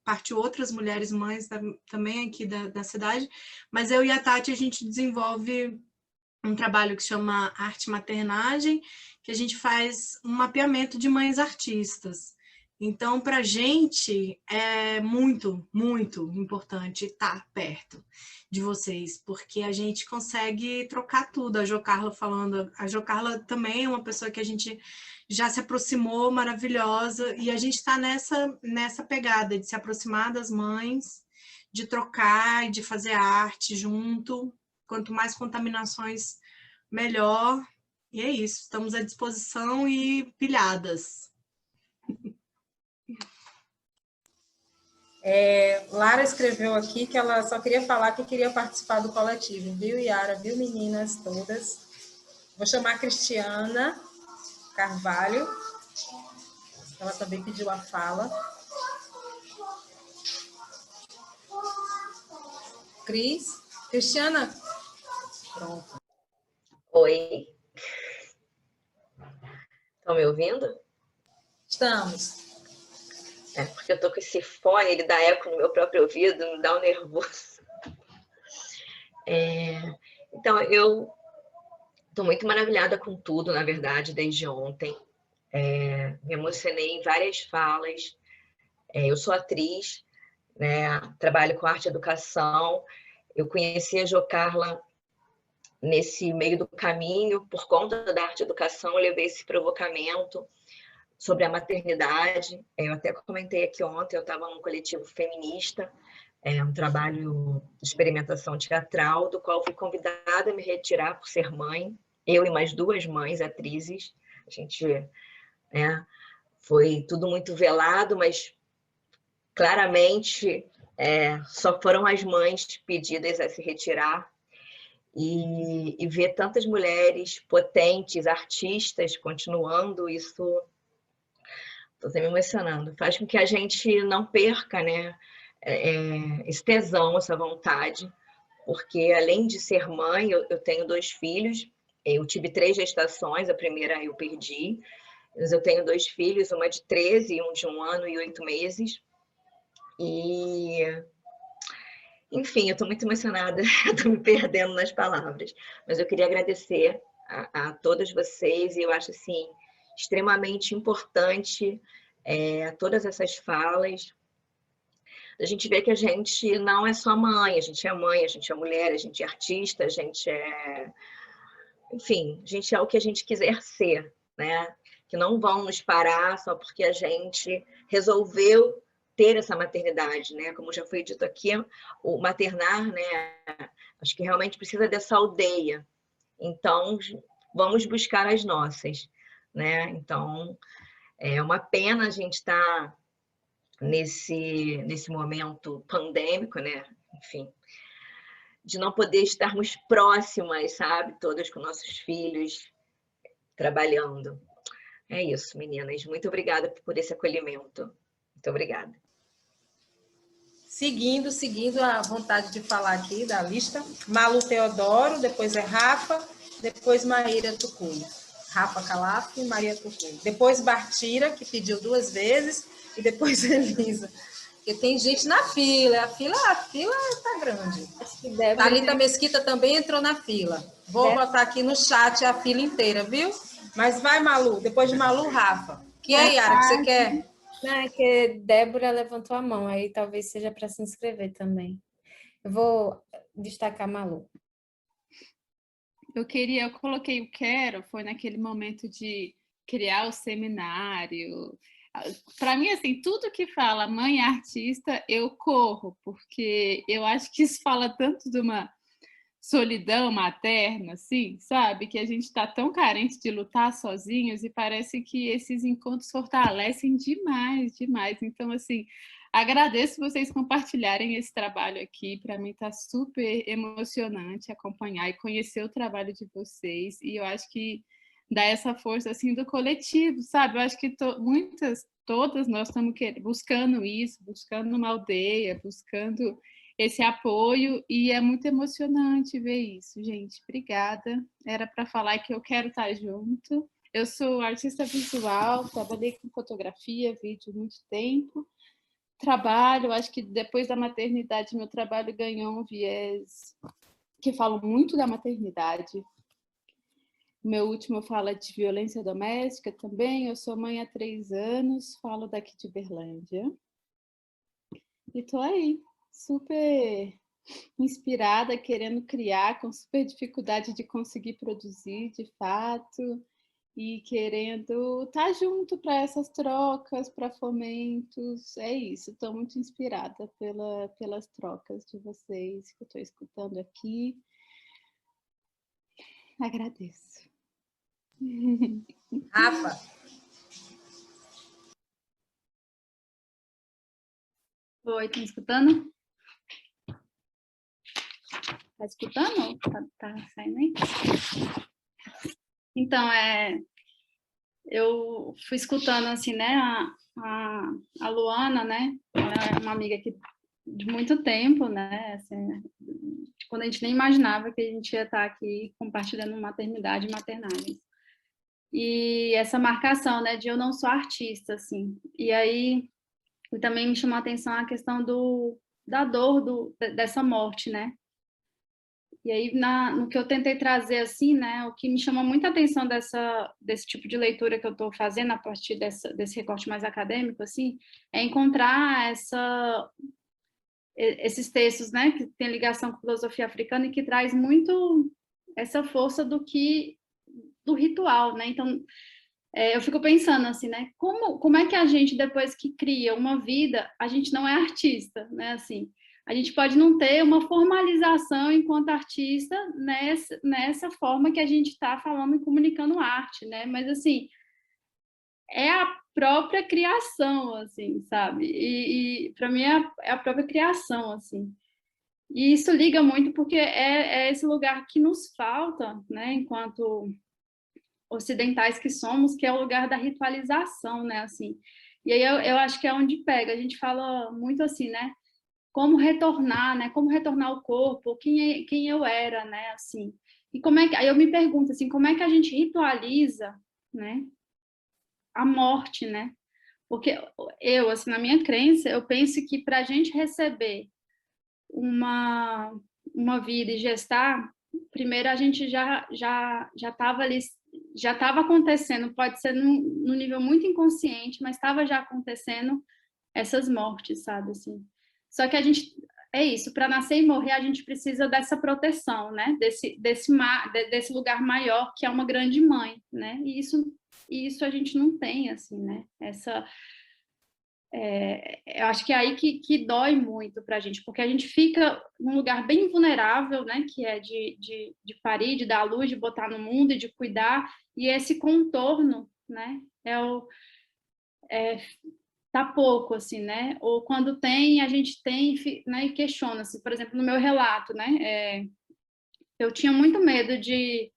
K: parte de outras mulheres mães também aqui da cidade, mas eu e a Tati, a gente desenvolve um trabalho que chama Arte e Maternagem, que a gente faz um mapeamento de mães artistas. Então, para a gente, é muito, muito importante estar perto de vocês, porque a gente consegue trocar tudo. A Jo Carla falando, a Jo Carla também é uma pessoa que a gente já se aproximou, maravilhosa, e a gente está nessa pegada de se aproximar das mães, de trocar e de fazer arte junto. Quanto mais contaminações, melhor. E é isso, estamos à disposição e pilhadas.
B: Lara escreveu aqui que ela só queria falar que queria participar do coletivo, viu, Yara? Viu, meninas todas? Vou chamar a Cristiana Carvalho, ela também pediu a fala. Cristiana? Pronto.
L: Oi. Estão me ouvindo?
B: Estamos.
L: Porque eu tô com esse fone, ele dá eco no meu próprio ouvido, me dá um nervoso. Então, eu estou muito maravilhada com tudo, na verdade, desde ontem. Me emocionei em várias falas. Eu sou atriz, né? Trabalho com arte e educação. Eu conheci a Jo Carla nesse meio do caminho, por conta da arte educação, eu levei esse provocamento sobre a maternidade. Eu até comentei aqui ontem, eu estava num coletivo feminista, um trabalho de experimentação teatral, do qual fui convidada a me retirar por ser mãe, eu e mais 2 mães atrizes. A gente, foi tudo muito velado, mas claramente só foram as mães pedidas a se retirar. E ver tantas mulheres potentes, artistas, continuando, isso estou até me emocionando, faz com que a gente não perca, né, esse tesão, essa vontade, porque além de ser mãe, eu tenho 2 filhos, eu tive 3 gestações, a primeira eu perdi, mas eu tenho 2 filhos, uma de 13 e um de 1 ano e 8 meses, e... Enfim, eu estou muito emocionada, estou me perdendo nas palavras, mas eu queria agradecer a todas vocês, e eu acho assim, extremamente importante todas essas falas. A gente vê que a gente não é só mãe, a gente é mulher, a gente é artista, a gente é... Enfim, a gente é o que a gente quiser ser, né? Que não vão nos parar só porque a gente resolveu ter essa maternidade, né? Como já foi dito aqui, o maternar, né? Acho que realmente precisa dessa aldeia. Então, vamos buscar as nossas, né? Então, é uma pena a gente estar nesse momento pandêmico, né? Enfim, de não poder estarmos próximas, sabe? Todas com nossos filhos, trabalhando. É isso, meninas. Muito obrigada por esse acolhimento. Muito obrigada.
B: Seguindo a vontade de falar aqui da lista, Malu Teodoro, depois é Rafa, depois Maíra Tucuy. Rafa Calaf e Maria Tucuy. Depois Bartira, que pediu 2 vezes, e depois Elisa. Porque tem gente na fila, a fila está grande. Thalita Mesquita também entrou na fila. Vou botar aqui no chat a fila inteira, viu? Mas vai, Malu. Depois de Malu, Rafa. Que é, Yara, que você quer?
A: Não, é que Débora levantou a mão, aí talvez seja para se inscrever também. Eu vou destacar Malu.
C: Eu coloquei o quero, foi naquele momento de criar o seminário. Para mim, assim, tudo que fala mãe artista, eu corro, porque eu acho que isso fala tanto de uma solidão materna, assim, sabe? Que a gente está tão carente de lutar sozinhos e parece que esses encontros fortalecem demais, demais. Então, assim, agradeço vocês compartilharem esse trabalho aqui. Para mim está super emocionante acompanhar e conhecer o trabalho de vocês. E eu acho que dá essa força assim do coletivo, sabe? Eu acho que todas nós estamos buscando isso, buscando uma aldeia, buscando esse apoio, e é muito emocionante ver isso, gente. Obrigada. Era para falar que eu quero estar junto. Eu sou artista visual, trabalhei com fotografia, vídeo há muito tempo. Trabalho, acho que depois da maternidade, meu trabalho ganhou um viés que fala muito da maternidade. Meu último fala de violência doméstica também. Eu sou mãe há 3 anos, falo daqui de Berlândia. E estou aí, super inspirada, querendo criar, com super dificuldade de conseguir produzir, de fato, e querendo estar junto para essas trocas, para fomentos. É isso, estou muito inspirada pelas trocas de vocês que eu estou escutando aqui. Agradeço.
B: Rafa.
C: Oi, tá me escutando? Tá escutando? Tá saindo aí? Então, eu fui escutando, assim, né, a Luana, né, ela é uma amiga aqui de muito tempo, né, assim, quando a gente nem imaginava que a gente ia estar aqui compartilhando maternidade e maternagem. E essa marcação, né, de eu não sou artista, assim, e aí também me chamou a atenção a questão da dor dessa morte, né, e aí, no que eu tentei trazer, assim, né, o que me chama muita atenção desse tipo de leitura que eu estou fazendo a partir desse recorte mais acadêmico, assim, é encontrar esses textos, né, que tem ligação com filosofia africana e que traz muito essa força do ritual, né? Então, eu fico pensando assim, né? Como é que a gente, depois que cria uma vida, a gente não é artista, né? Assim, a gente pode não ter uma formalização enquanto artista nessa forma que a gente está falando e comunicando arte, né? Mas, assim, é a própria criação, assim, sabe? E para mim é a própria criação, assim. E isso liga muito porque é esse lugar que nos falta, né? Enquanto ocidentais que somos, que é o lugar da ritualização, né? Assim. E aí eu acho que é onde pega. A gente fala muito assim, né? Como retornar, né? Como retornar ao corpo, quem eu era, né? Assim. E como é que aí eu me pergunto assim, como é que a gente ritualiza, né? A morte, né? Porque eu, assim, na minha crença, eu penso que para a gente receber uma vida e gestar, primeiro a gente já estava ali, já estava acontecendo, pode ser num nível muito inconsciente, mas estava já acontecendo essas mortes, sabe, assim. Só que a gente, é isso, para nascer e morrer a gente precisa dessa proteção, né, desse lugar maior que é uma grande mãe, né, e isso a gente não tem, assim, né, eu acho que é aí que dói muito para a gente, porque a gente fica num lugar bem vulnerável, né, que é de parir, de dar à luz, de botar no mundo e de cuidar, e esse contorno, né, tá pouco, assim, né, ou quando tem, a gente tem, né, e questiona-se, por exemplo, no meu relato, né, eu tinha muito medo de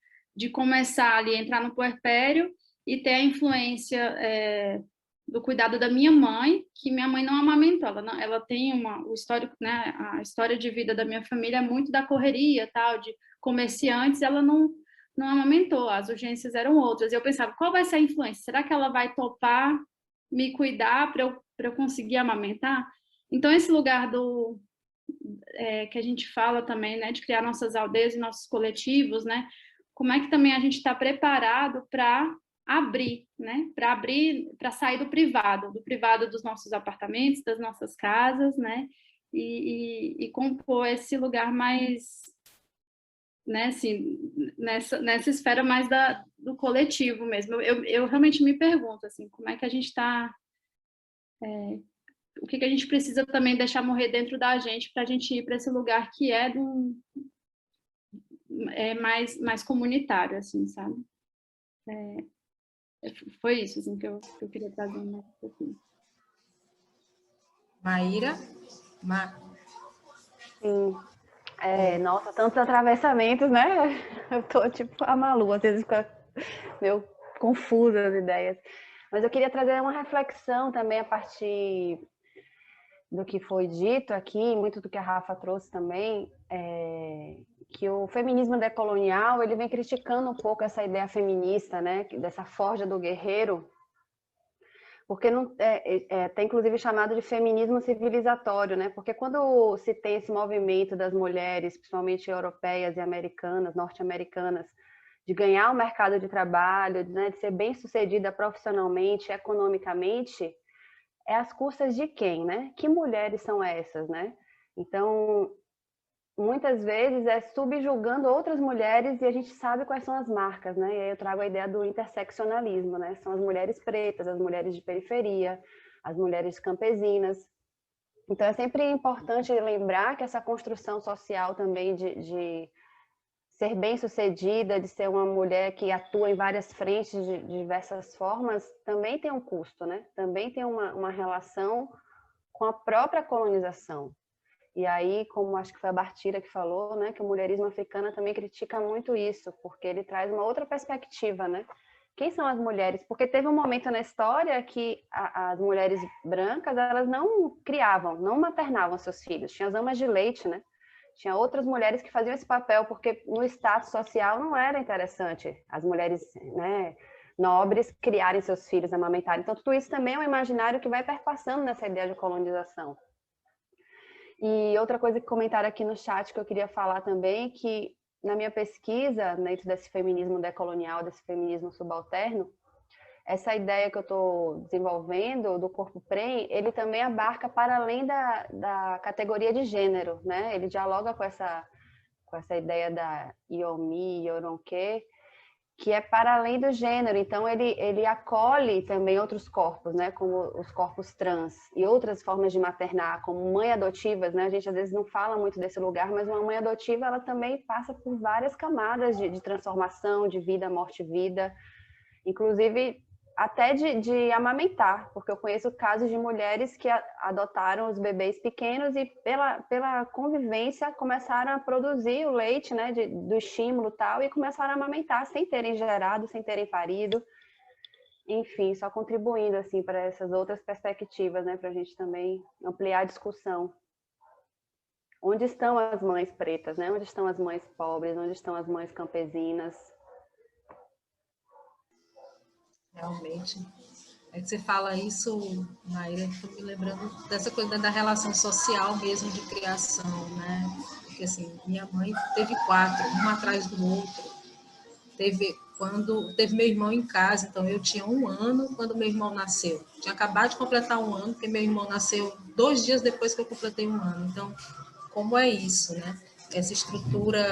C: começar ali, entrar no puerpério e ter a influência do cuidado da minha mãe, que minha mãe não amamentou, ela tem o histórico, né, a história de vida da minha família é muito da correria, tal, de comerciantes, ela não amamentou, as urgências eram outras, e eu pensava, qual vai ser a influência? Será que ela vai topar me cuidar para eu conseguir amamentar? Então, esse lugar que a gente fala também, né, de criar nossas aldeias e nossos coletivos, né, como é que também a gente está preparado para abrir, né, para sair do privado dos nossos apartamentos, das nossas casas, né, e compor esse lugar mais, né, assim, nessa esfera mais do coletivo mesmo. Eu realmente me pergunto, assim, como é que a gente está... o que a gente precisa também deixar morrer dentro da gente para a gente ir para esse lugar que mais comunitário, assim, sabe? Foi isso, assim, que eu queria trazer um pouquinho.
B: Maíra?
D: Sim. Nossa, tantos atravessamentos, né? Eu tô tipo a Malu, às vezes fica meio confusa as ideias. Mas eu queria trazer uma reflexão também a partir do que foi dito aqui, muito do que a Rafa trouxe também, que o feminismo decolonial, ele vem criticando um pouco essa ideia feminista, né, dessa forja do guerreiro, porque não, tem inclusive chamado de feminismo civilizatório, né, porque quando se tem esse movimento das mulheres, principalmente europeias e americanas, norte-americanas, de ganhar o mercado de trabalho, né, de ser bem-sucedida profissionalmente, economicamente, é às custas de quem, né? Que mulheres são essas, né? Então, muitas vezes é subjugando outras mulheres e a gente sabe quais são as marcas, né? E aí eu trago a ideia do interseccionalismo, né? São as mulheres pretas, as mulheres de periferia, as mulheres campesinas. Então, é sempre importante lembrar que essa construção social também de ser bem-sucedida, de ser uma mulher que atua em várias frentes de diversas formas, também tem um custo, né? Também tem uma relação com a própria colonização. E aí, como acho que foi a Bartira que falou, né, que o mulherismo africano também critica muito isso, porque ele traz uma outra perspectiva, né? Quem são as mulheres? Porque teve um momento na história que as mulheres brancas, elas não criavam, não maternavam seus filhos. Tinha as amas de leite, né? Tinha outras mulheres que faziam esse papel, porque no status social não era interessante as mulheres, né, nobres criarem seus filhos, amamentarem. Então, tudo isso também é um imaginário que vai perpassando nessa ideia de colonização. E outra coisa que comentaram aqui no chat que eu queria falar também, que na minha pesquisa, dentro desse feminismo decolonial, desse feminismo subalterno, essa ideia que eu estou desenvolvendo do corpo PREM, ele também abarca para além da categoria de gênero, né? Ele dialoga com essa ideia da Yomi, Yoronke, que é para além do gênero. Então, ele acolhe também outros corpos, né? Como os corpos trans e outras formas de maternar, como mãe adotivas, né? A gente às vezes não fala muito desse lugar, mas uma mãe adotiva, ela também passa por várias camadas de transformação, de vida, morte, vida, inclusive até de amamentar, porque eu conheço casos de mulheres que adotaram os bebês pequenos e pela convivência começaram a produzir o leite, né, do estímulo e tal, e começaram a amamentar sem terem gerado, sem terem parido. Enfim, só contribuindo assim para essas outras perspectivas, né, para a gente também ampliar a discussão. Onde estão as mães pretas, né? Onde estão as mães pobres? Onde estão as mães campesinas?
B: Realmente. É que você fala isso, Maíra, estou me lembrando dessa coisa da relação social mesmo de criação, né? Porque, assim, minha mãe teve 4, um atrás do outro. Quando teve meu irmão em casa, então eu tinha 1 ano quando meu irmão nasceu. Tinha acabado de completar 1 ano, porque meu irmão nasceu 2 dias depois que eu completei 1 ano. Então, como é isso, né? Essa estrutura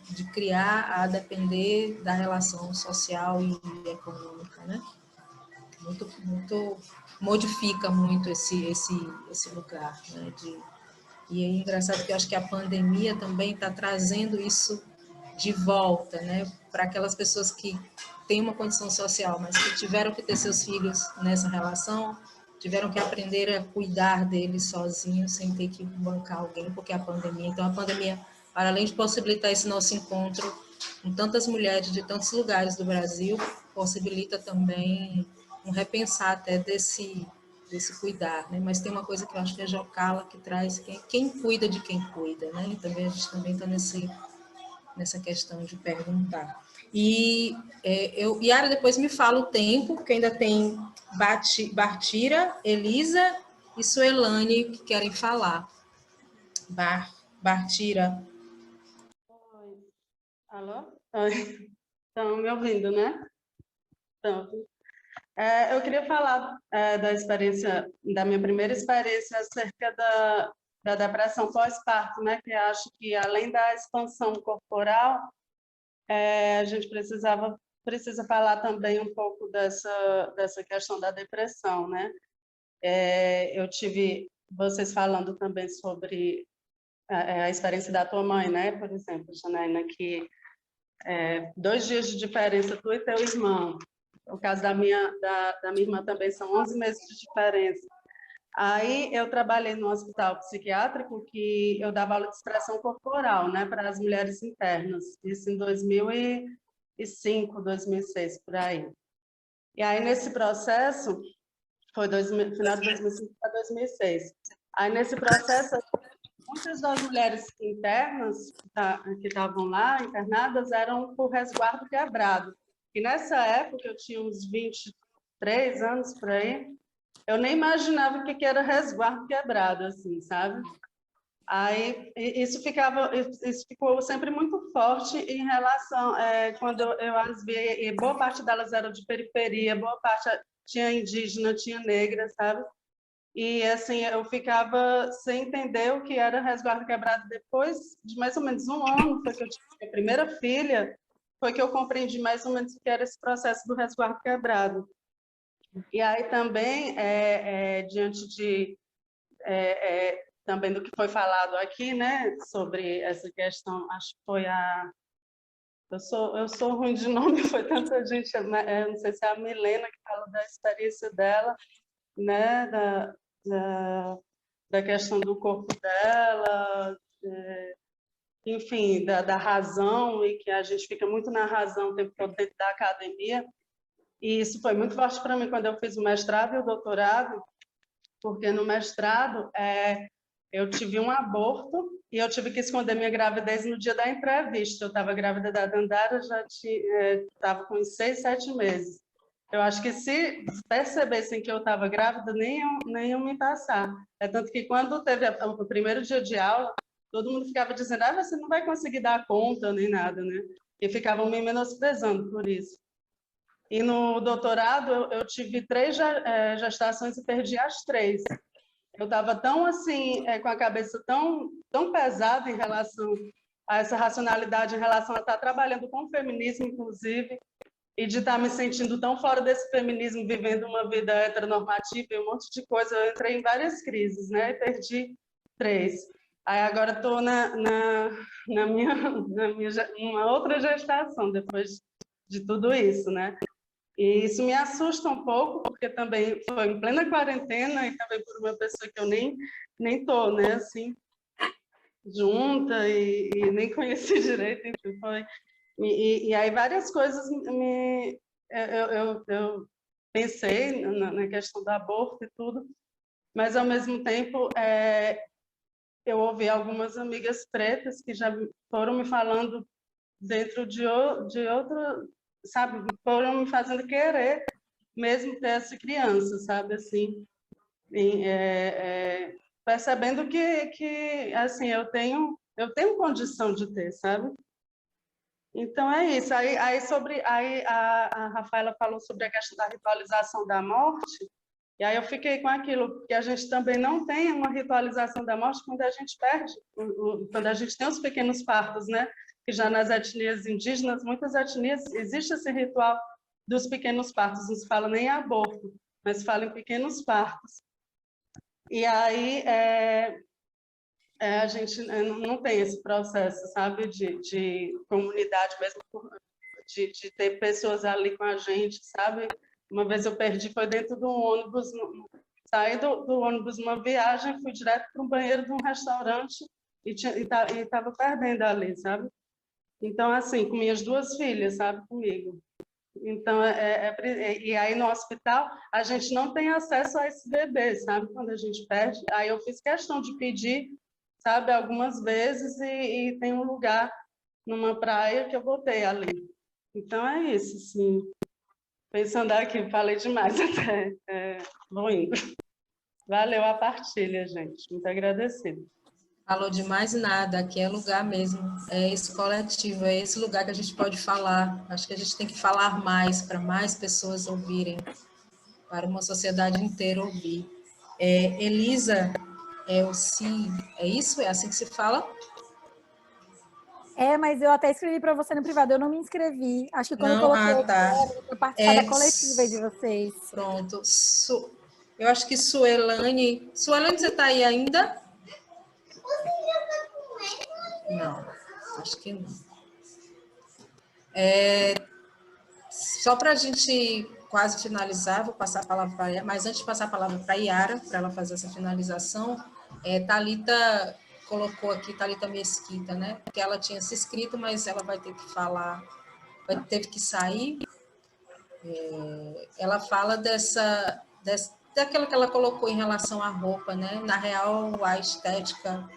B: de criar a depender da relação social e econômica, né? Muito modifica muito esse lugar, né? E é engraçado que eu acho que a pandemia também está trazendo isso de volta, né? Para aquelas pessoas que têm uma condição social, mas que tiveram que ter seus filhos nessa relação, tiveram que aprender a cuidar deles sozinhos, sem ter que bancar alguém, porque a pandemia... Então, a pandemia, para além de possibilitar esse nosso encontro com tantas mulheres de tantos lugares do Brasil, possibilita também um repensar até desse cuidar, né? Mas tem uma coisa que eu acho que é a Jocala que traz quem cuida de quem cuida, né? E também a gente também está nessa questão de perguntar. E Yara, depois me fala o tempo, porque ainda tem Bartira, Elisa e Suelane que querem falar. Bartira.
M: Oi. Alô? Oi. Estão me ouvindo, né? Então, eu queria falar da minha primeira experiência acerca da depressão pós-parto, né? Que acho que além da expansão corporal, a gente precisa falar também um pouco dessa questão da depressão, né? Eu tive vocês falando também sobre a experiência da tua mãe, né? Por exemplo, Janaína, que 2 dias de diferença tu e teu irmão. O caso da minha irmã também são 11 meses de diferença. Aí eu trabalhei no hospital psiquiátrico que eu dava aula de expressão corporal, né, para as mulheres internas. Isso em 2005, 2006, por aí. E aí nesse processo, foi final de 2005 para 2006. Aí nesse processo, muitas das mulheres internas que estavam lá, internadas, eram por resguardo quebrado. E nessa época, eu tinha uns 23 anos por aí, eu nem imaginava o que era resguardo quebrado, assim, sabe? Aí isso ficou sempre muito forte em relação, quando eu as vi, e boa parte delas eram de periferia, boa parte tinha indígena, tinha negra, sabe? E assim, eu ficava sem entender o que era resguardo quebrado. Depois de mais ou menos 1 ano, foi que eu tive a primeira filha, foi que eu compreendi mais ou menos o que era esse processo do resguardo quebrado. E aí também, diante de também do que foi falado aqui, né, sobre essa questão, acho que foi eu sou ruim de nome, foi tanta gente, não sei se é a Milena que falou da experiência dela, né, da questão do corpo dela, enfim, da razão, e que a gente fica muito na razão o tempo todo dentro da academia. E isso foi muito forte para mim quando eu fiz o mestrado e o doutorado, porque no mestrado eu tive um aborto e eu tive que esconder minha gravidez no dia da entrevista. Eu estava grávida da Dandara, já estava com 6, 7 meses. Eu acho que se percebessem que eu estava grávida, nem iam me passar. Tanto que quando teve o primeiro dia de aula, todo mundo ficava dizendo, você não vai conseguir dar conta, nem nada, né? E ficavam me menosprezando por isso. E no doutorado eu tive 3 gestações e perdi as 3. Eu estava tão assim, com a cabeça tão pesada em relação a essa racionalidade, em relação a estar trabalhando com o feminismo, inclusive, e de estar me sentindo tão fora desse feminismo, vivendo uma vida heteronormativa e um monte de coisa. Eu entrei em várias crises, né? E perdi 3. Aí agora estou na minha uma outra gestação, depois de tudo isso, né? E isso me assusta um pouco, porque também foi em plena quarentena e também por uma pessoa que eu nem tô, né, assim, junta e nem conheci direito, enfim, foi. E aí várias coisas eu pensei na questão do aborto e tudo, mas ao mesmo tempo eu ouvi algumas amigas pretas que já foram me falando dentro de outro, sabe, foram me fazendo querer mesmo ter essa criança, sabe, assim, percebendo que assim, eu tenho condição de ter, sabe? Então é isso. Aí a Rafaela falou sobre a questão da ritualização da morte, e aí eu fiquei com aquilo, que a gente também não tem uma ritualização da morte quando a gente perde, quando a gente tem os pequenos partos, né? Que já nas etnias indígenas, muitas etnias, existe esse ritual dos pequenos partos, não se fala nem em aborto, mas se fala em pequenos partos. E aí a gente não tem esse processo, sabe, de comunidade, mesmo de ter pessoas ali com a gente, sabe? Uma vez eu perdi, foi dentro de um ônibus, saí do ônibus numa viagem, fui direto para um banheiro de um restaurante e estava perdendo ali, sabe? Então, assim, com minhas 2 filhas, sabe, comigo. Então, e aí no hospital, a gente não tem acesso a esse bebê, sabe, quando a gente perde. Aí eu fiz questão de pedir, sabe, algumas vezes, e tem um lugar numa praia que eu botei ali. Então, é isso, assim. Pensando aqui, falei demais até. Vou indo. Valeu a partilha, gente. Muito agradecida.
B: Falou demais nada, aqui é lugar mesmo, é esse coletivo, é esse lugar que a gente pode falar. Acho que a gente tem que falar mais, para mais pessoas ouvirem, para uma sociedade inteira ouvir. Elisa, é isso? É assim que se fala?
H: Mas eu até escrevi para você no privado, eu não me inscrevi. Acho que quando eu coloquei
B: tá.
H: eu participar da coletiva de vocês.
B: Pronto. Eu acho que Suelane, você está aí ainda? Não, acho que não. Só para a gente quase finalizar, vou passar a palavra para ela, mas antes de passar a palavra para a Yara, para ela fazer essa finalização, Thalita colocou aqui, Thalita Mesquita, né? Que ela tinha se inscrito, mas ela vai ter que falar, teve que sair. Ela fala daquilo que ela colocou em relação à roupa, né? Na real, a estética,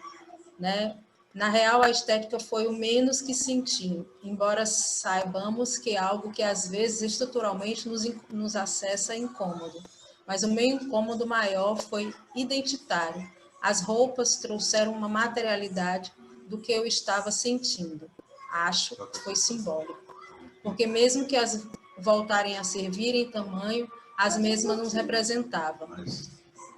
B: né? Na real, a estética foi o menos que senti, embora saibamos que é algo que, às vezes, estruturalmente nos acessa incômodo. Mas o meu incômodo maior foi identitário. As roupas trouxeram uma materialidade do que eu estava sentindo. Acho que foi simbólico. Porque mesmo que as voltarem a servir em tamanho, as mesmas nos representavam.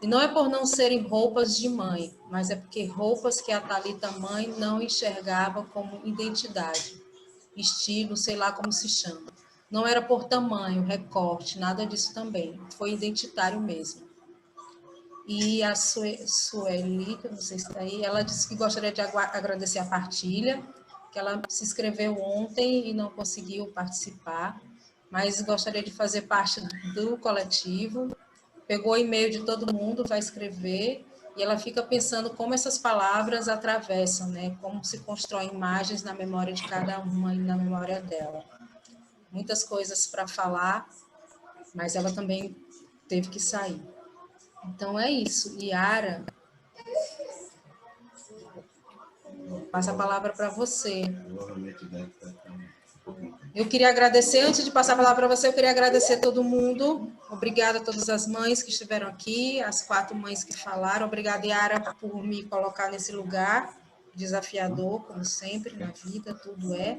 B: E não é por não serem roupas de mãe, mas é porque roupas que a Thalita mãe não enxergava como identidade, estilo, sei lá como se chama. Não era por tamanho, recorte, nada disso também. Foi identitário mesmo. E a Sueli, que eu não sei se está aí, ela disse que gostaria de agradecer a partilha, que ela se inscreveu ontem e não conseguiu participar, mas gostaria de fazer parte do coletivo. Pegou o e-mail de todo mundo, vai escrever, e ela fica pensando como essas palavras atravessam, né? Como se constroem imagens na memória de cada uma e na memória dela. Muitas coisas para falar, mas ela também teve que sair. Então é isso. Yara, passa a palavra para você. Eu queria agradecer, antes de passar a palavra para você, eu queria agradecer a todo mundo. Obrigada a todas as mães que estiveram aqui, as 4 mães que falaram. Obrigada, Yara, por me colocar nesse lugar desafiador, como sempre, na vida, tudo é.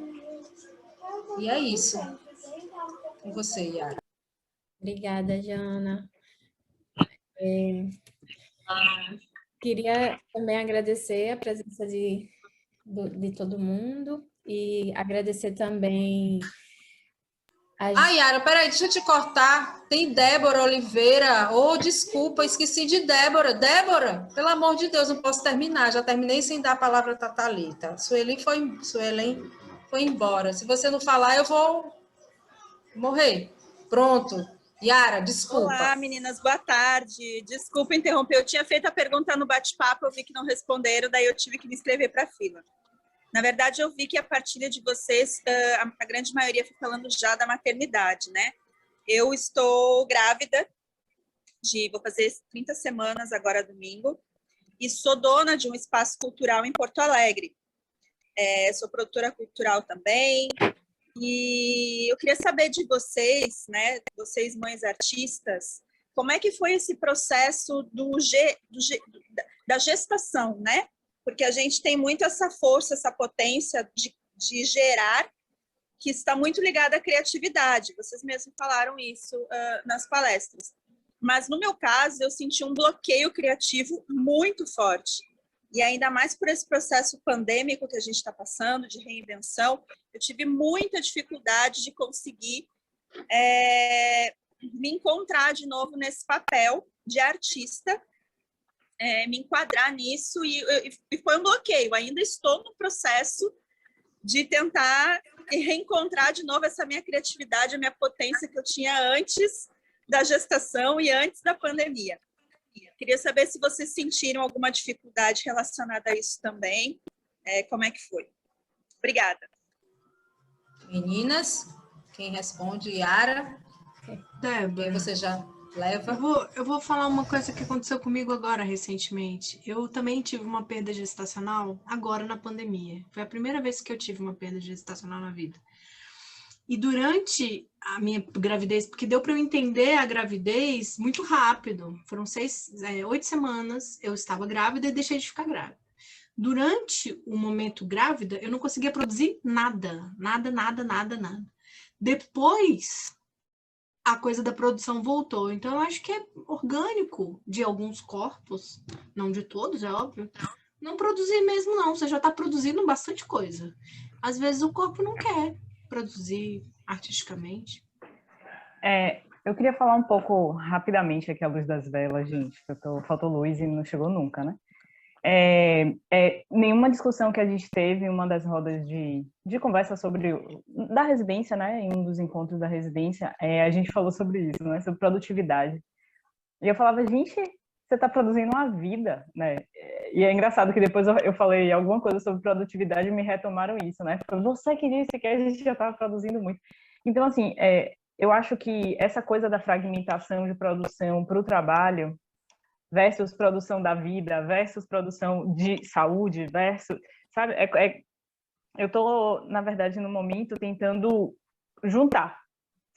B: E é isso. Com você, Yara.
A: Obrigada, Jana. Queria também agradecer a presença de todo mundo e agradecer também
B: Yara, peraí, deixa eu te cortar. Tem Débora Oliveira. Desculpa, esqueci de Débora. Débora, pelo amor de Deus, não posso terminar. Já terminei sem dar a palavra para a Thalita. Suelen foi embora. Se você não falar, eu vou morrer. Pronto. Yara, desculpa.
N: Olá, meninas, boa tarde. Desculpa interromper, eu tinha feito a pergunta no bate-papo, eu vi que não responderam, daí eu tive que me inscrever para a fila. Na verdade, eu vi que a partilha de vocês, a grande maioria foi falando já da maternidade, né? Eu estou grávida, vou fazer 30 semanas agora domingo, e sou dona de um espaço cultural em Porto Alegre. Sou produtora cultural também, e eu queria saber de vocês, né, vocês mães artistas, como é que foi esse processo da gestação, né? Porque a gente tem muito essa força, essa potência de gerar, que está muito ligada à criatividade. Vocês mesmos falaram isso nas palestras. Mas, no meu caso, eu senti um bloqueio criativo muito forte. E ainda mais por esse processo pandêmico que a gente está passando, de reinvenção, eu tive muita dificuldade de conseguir me encontrar de novo nesse papel de artista, me enquadrar nisso, e foi um bloqueio. Ainda estou no processo de tentar reencontrar de novo essa minha criatividade, a minha potência que eu tinha antes da gestação e antes da pandemia. Queria saber se vocês sentiram alguma dificuldade relacionada a isso também. Como é que foi? Obrigada.
B: Meninas, quem responde? Yara?
K: Débora.
B: Você já leva?
K: Eu vou falar uma coisa que aconteceu comigo agora, recentemente. Eu também tive uma perda gestacional agora na pandemia. Foi a primeira vez que eu tive uma perda gestacional na vida. E durante a minha gravidez, porque deu para eu entender a gravidez muito rápido. Foram 8 semanas, eu estava grávida e deixei de ficar grávida. Durante o momento grávida, eu não conseguia produzir nada. Depois, a coisa da produção voltou. Então, eu acho que é orgânico de alguns corpos, não de todos, é óbvio, não produzir mesmo, não. Você já está produzindo bastante coisa. Às vezes, o corpo não quer produzir artisticamente.
E: Eu queria falar um pouco rapidamente aqui a luz das velas, gente. Faltou luz e não chegou nunca, né? Nenhuma discussão que a gente teve em uma das rodas de conversa da residência, né? Em um dos encontros da residência, a gente falou sobre isso, né? Sobre produtividade. E eu falava, gente, você está produzindo uma vida, né? E é engraçado que depois eu falei alguma coisa sobre produtividade e me retomaram isso, né? Você que disse que a gente já estava produzindo muito. Então, assim, eu acho que essa coisa da fragmentação de produção para o trabalho versus produção da vida, versus produção de saúde, versus... Sabe? Eu estou, na verdade, no momento, tentando juntar,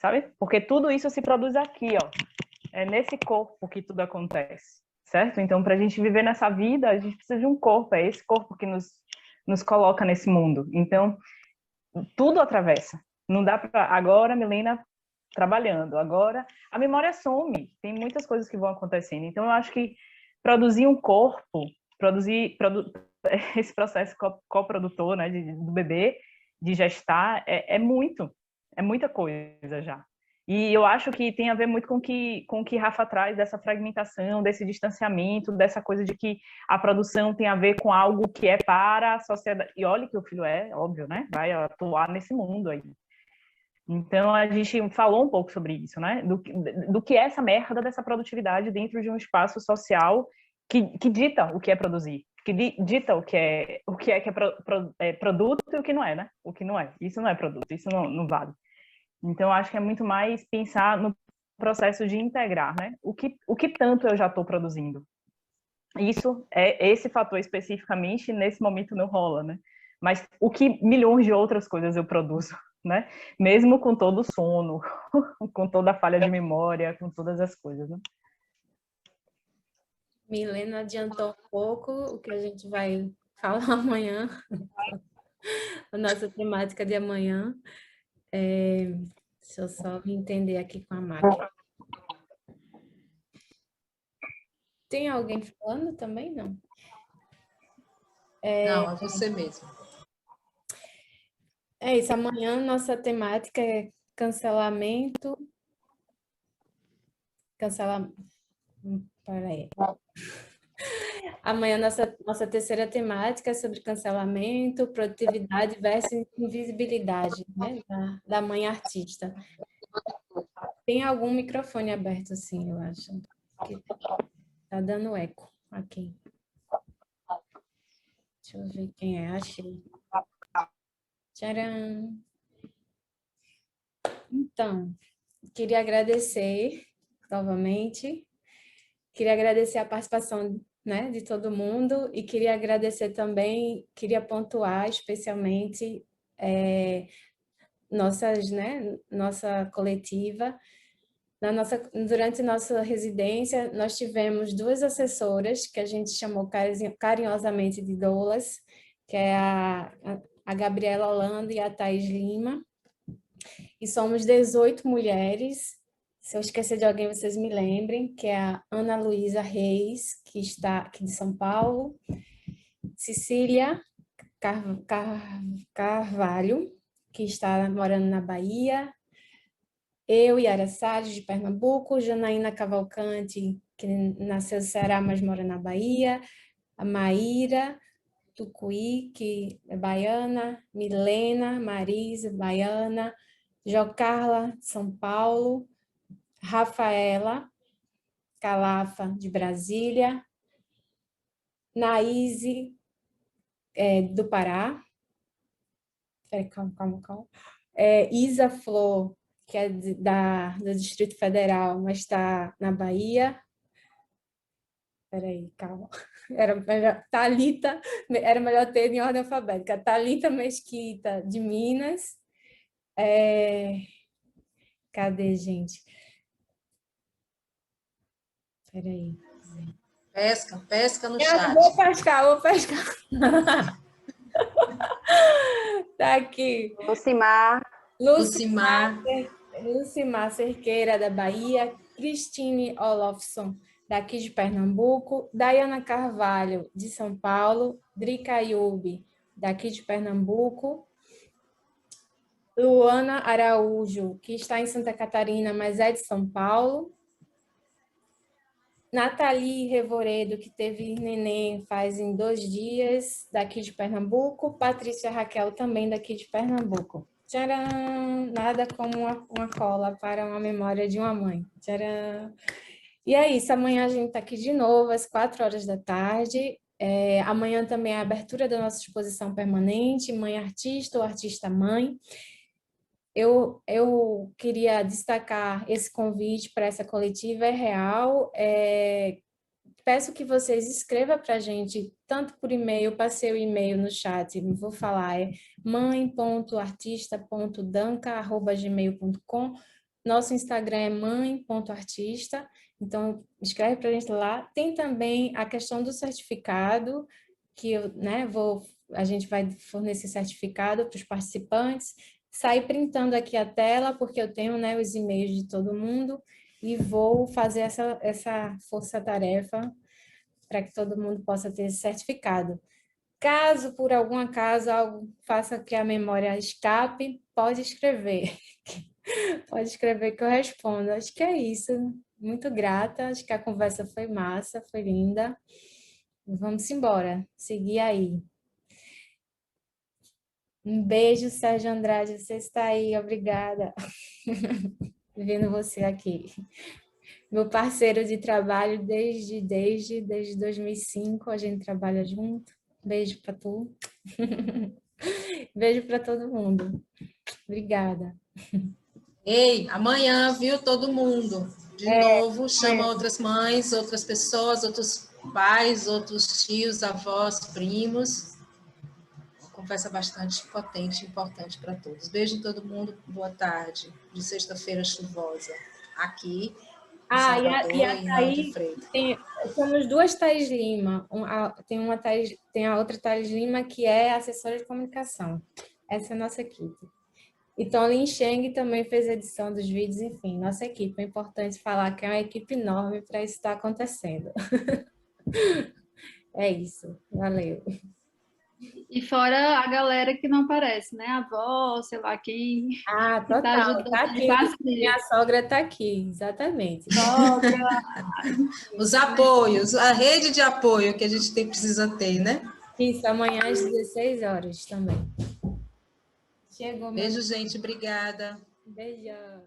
E: sabe? Porque tudo isso se produz aqui, ó. É nesse corpo que tudo acontece, certo? Então, para a gente viver nessa vida, a gente precisa de um corpo. É esse corpo que nos coloca nesse mundo. Então, tudo atravessa. Não dá para... Agora, Milena trabalhando. Agora, a memória some. Tem muitas coisas que vão acontecendo. Então, eu acho que produzir um corpo, esse processo coprodutor, né, do bebê, de gestar, é muita coisa já. E eu acho que tem a ver muito com o que Rafa traz, dessa fragmentação, desse distanciamento, dessa coisa de que a produção tem a ver com algo que é para a sociedade. E olha que o filho óbvio, né? Vai atuar nesse mundo aí. Então, a gente falou um pouco sobre isso, né? Do que é essa merda dessa produtividade dentro de um espaço social que dita o que é produzir, que dita o que é produto e o que não é, né? O que não é. Isso não é produto, isso não vale. Então, acho que é muito mais pensar no processo de integrar, né? O que tanto eu já estou produzindo. Isso, esse fator especificamente, nesse momento não rola, né? Mas o que milhões de outras coisas eu produzo, né? Mesmo com todo o sono, com toda a falha de memória, com todas as coisas, né?
A: Milena adiantou um pouco o que a gente vai falar amanhã, a nossa temática de amanhã. Deixa eu só me entender aqui com a máquina. Tem alguém falando também? Não.
B: Não, é você mesmo.
A: É isso, amanhã nossa temática é cancelamento. Peraí. Amanhã nossa terceira temática é sobre cancelamento, produtividade versus invisibilidade, né? Da mãe artista. Tem algum microfone aberto, assim, eu acho. Que tá dando eco aqui. Deixa eu ver quem é. Achei. Tcharam! Então, queria agradecer novamente. Queria agradecer a participação, né, de todo mundo e queria agradecer também, queria pontuar especialmente nossa coletiva. Durante nossa residência, nós tivemos 2 assessoras, que a gente chamou carinhosamente de doulas, que é a Gabriela Holanda e a Thaís Lima. E somos 18 mulheres. Se eu esquecer de alguém, vocês me lembrem, que é a Ana Luísa Reis, que está aqui de São Paulo, Cecília Carvalho, que está morando na Bahia, eu, Yara Salles, de Pernambuco, Janaína Cavalcante, que nasceu no Ceará, mas mora na Bahia, a Maíra Tucuí, que é baiana, Milena Marisa, baiana, Jocarla, São Paulo, Rafaela Calafa, de Brasília, Naíse, do Pará, calma. Isa Flor, que é do Distrito Federal, mas está na Bahia. Peraí, calma. Era melhor, Thalita, era melhor ter em ordem alfabética. Thalita Mesquita, de Minas. Cadê, gente? Peraí.
B: Pesca no chat.
A: Vou pescar. Tá aqui. Lucimar Cerqueira, da Bahia. Cristine Olofsson, daqui de Pernambuco. Dayana Carvalho, de São Paulo. Drica Ayub, daqui de Pernambuco. Luana Araújo, que está em Santa Catarina, mas é de São Paulo. Nathalie Revoredo, que teve neném faz em 2 dias, daqui de Pernambuco. Patrícia Raquel, também daqui de Pernambuco. Tcharam! Nada como uma cola para uma memória de uma mãe. Tcharam! E é isso, amanhã a gente está aqui de novo, às 4h. Amanhã também é a abertura da nossa exposição permanente, Mãe Artista ou Artista Mãe. Eu queria destacar esse convite para essa coletiva, é real. Peço que vocês escrevam para a gente, tanto por e-mail, passei o e-mail no chat, vou falar, é mãe.artista.danca@gmail.com. Nosso Instagram é mãe.artista, então escreve para a gente lá. Tem também a questão do certificado, que a gente vai fornecer certificado para os participantes. Sair printando aqui a tela, porque eu tenho, né, os e-mails de todo mundo, e vou fazer essa força-tarefa para que todo mundo possa ter esse certificado. Caso, por algum acaso, algo faça que a memória escape, pode escrever. Pode escrever que eu respondo. Acho que é isso. Muito grata. Acho que a conversa foi massa, foi linda. Vamos embora. Seguir aí. Um beijo, Sérgio Andrade. Você está aí. Obrigada. Vendo você aqui. Meu parceiro de trabalho desde 2005. A gente trabalha junto. Beijo para tu. Beijo para todo mundo. Obrigada.
B: Ei, amanhã, viu, todo mundo? De novo, chama outras mães, outras pessoas, outros pais, outros tios, avós, primos. Uma conversa bastante potente e importante para todos. Beijo em todo mundo, boa tarde, de sexta-feira chuvosa, aqui em Salvador e em Rio de Freitas.
A: Temos 2 Thaís Lima, tem a outra Thaís Lima que é assessora de comunicação. Essa é a nossa equipe. E Tom Lin Cheng também fez edição dos vídeos, enfim, nossa equipe. É importante falar que é uma equipe enorme para isso estar acontecendo. É isso, valeu.
C: E fora a galera que não aparece, né? A avó, sei lá quem.
A: Ah,
C: Que tá
A: total,
C: ajudando
A: tá
C: a
A: aqui.
C: fazer.
A: Minha sogra está aqui, exatamente.
C: Sogra.
B: Os apoios, a rede de apoio que a gente precisa ter, né?
A: Isso, amanhã às 16 horas também. Chegou, meu
B: Beijo, gente. Obrigada.
A: Beijão.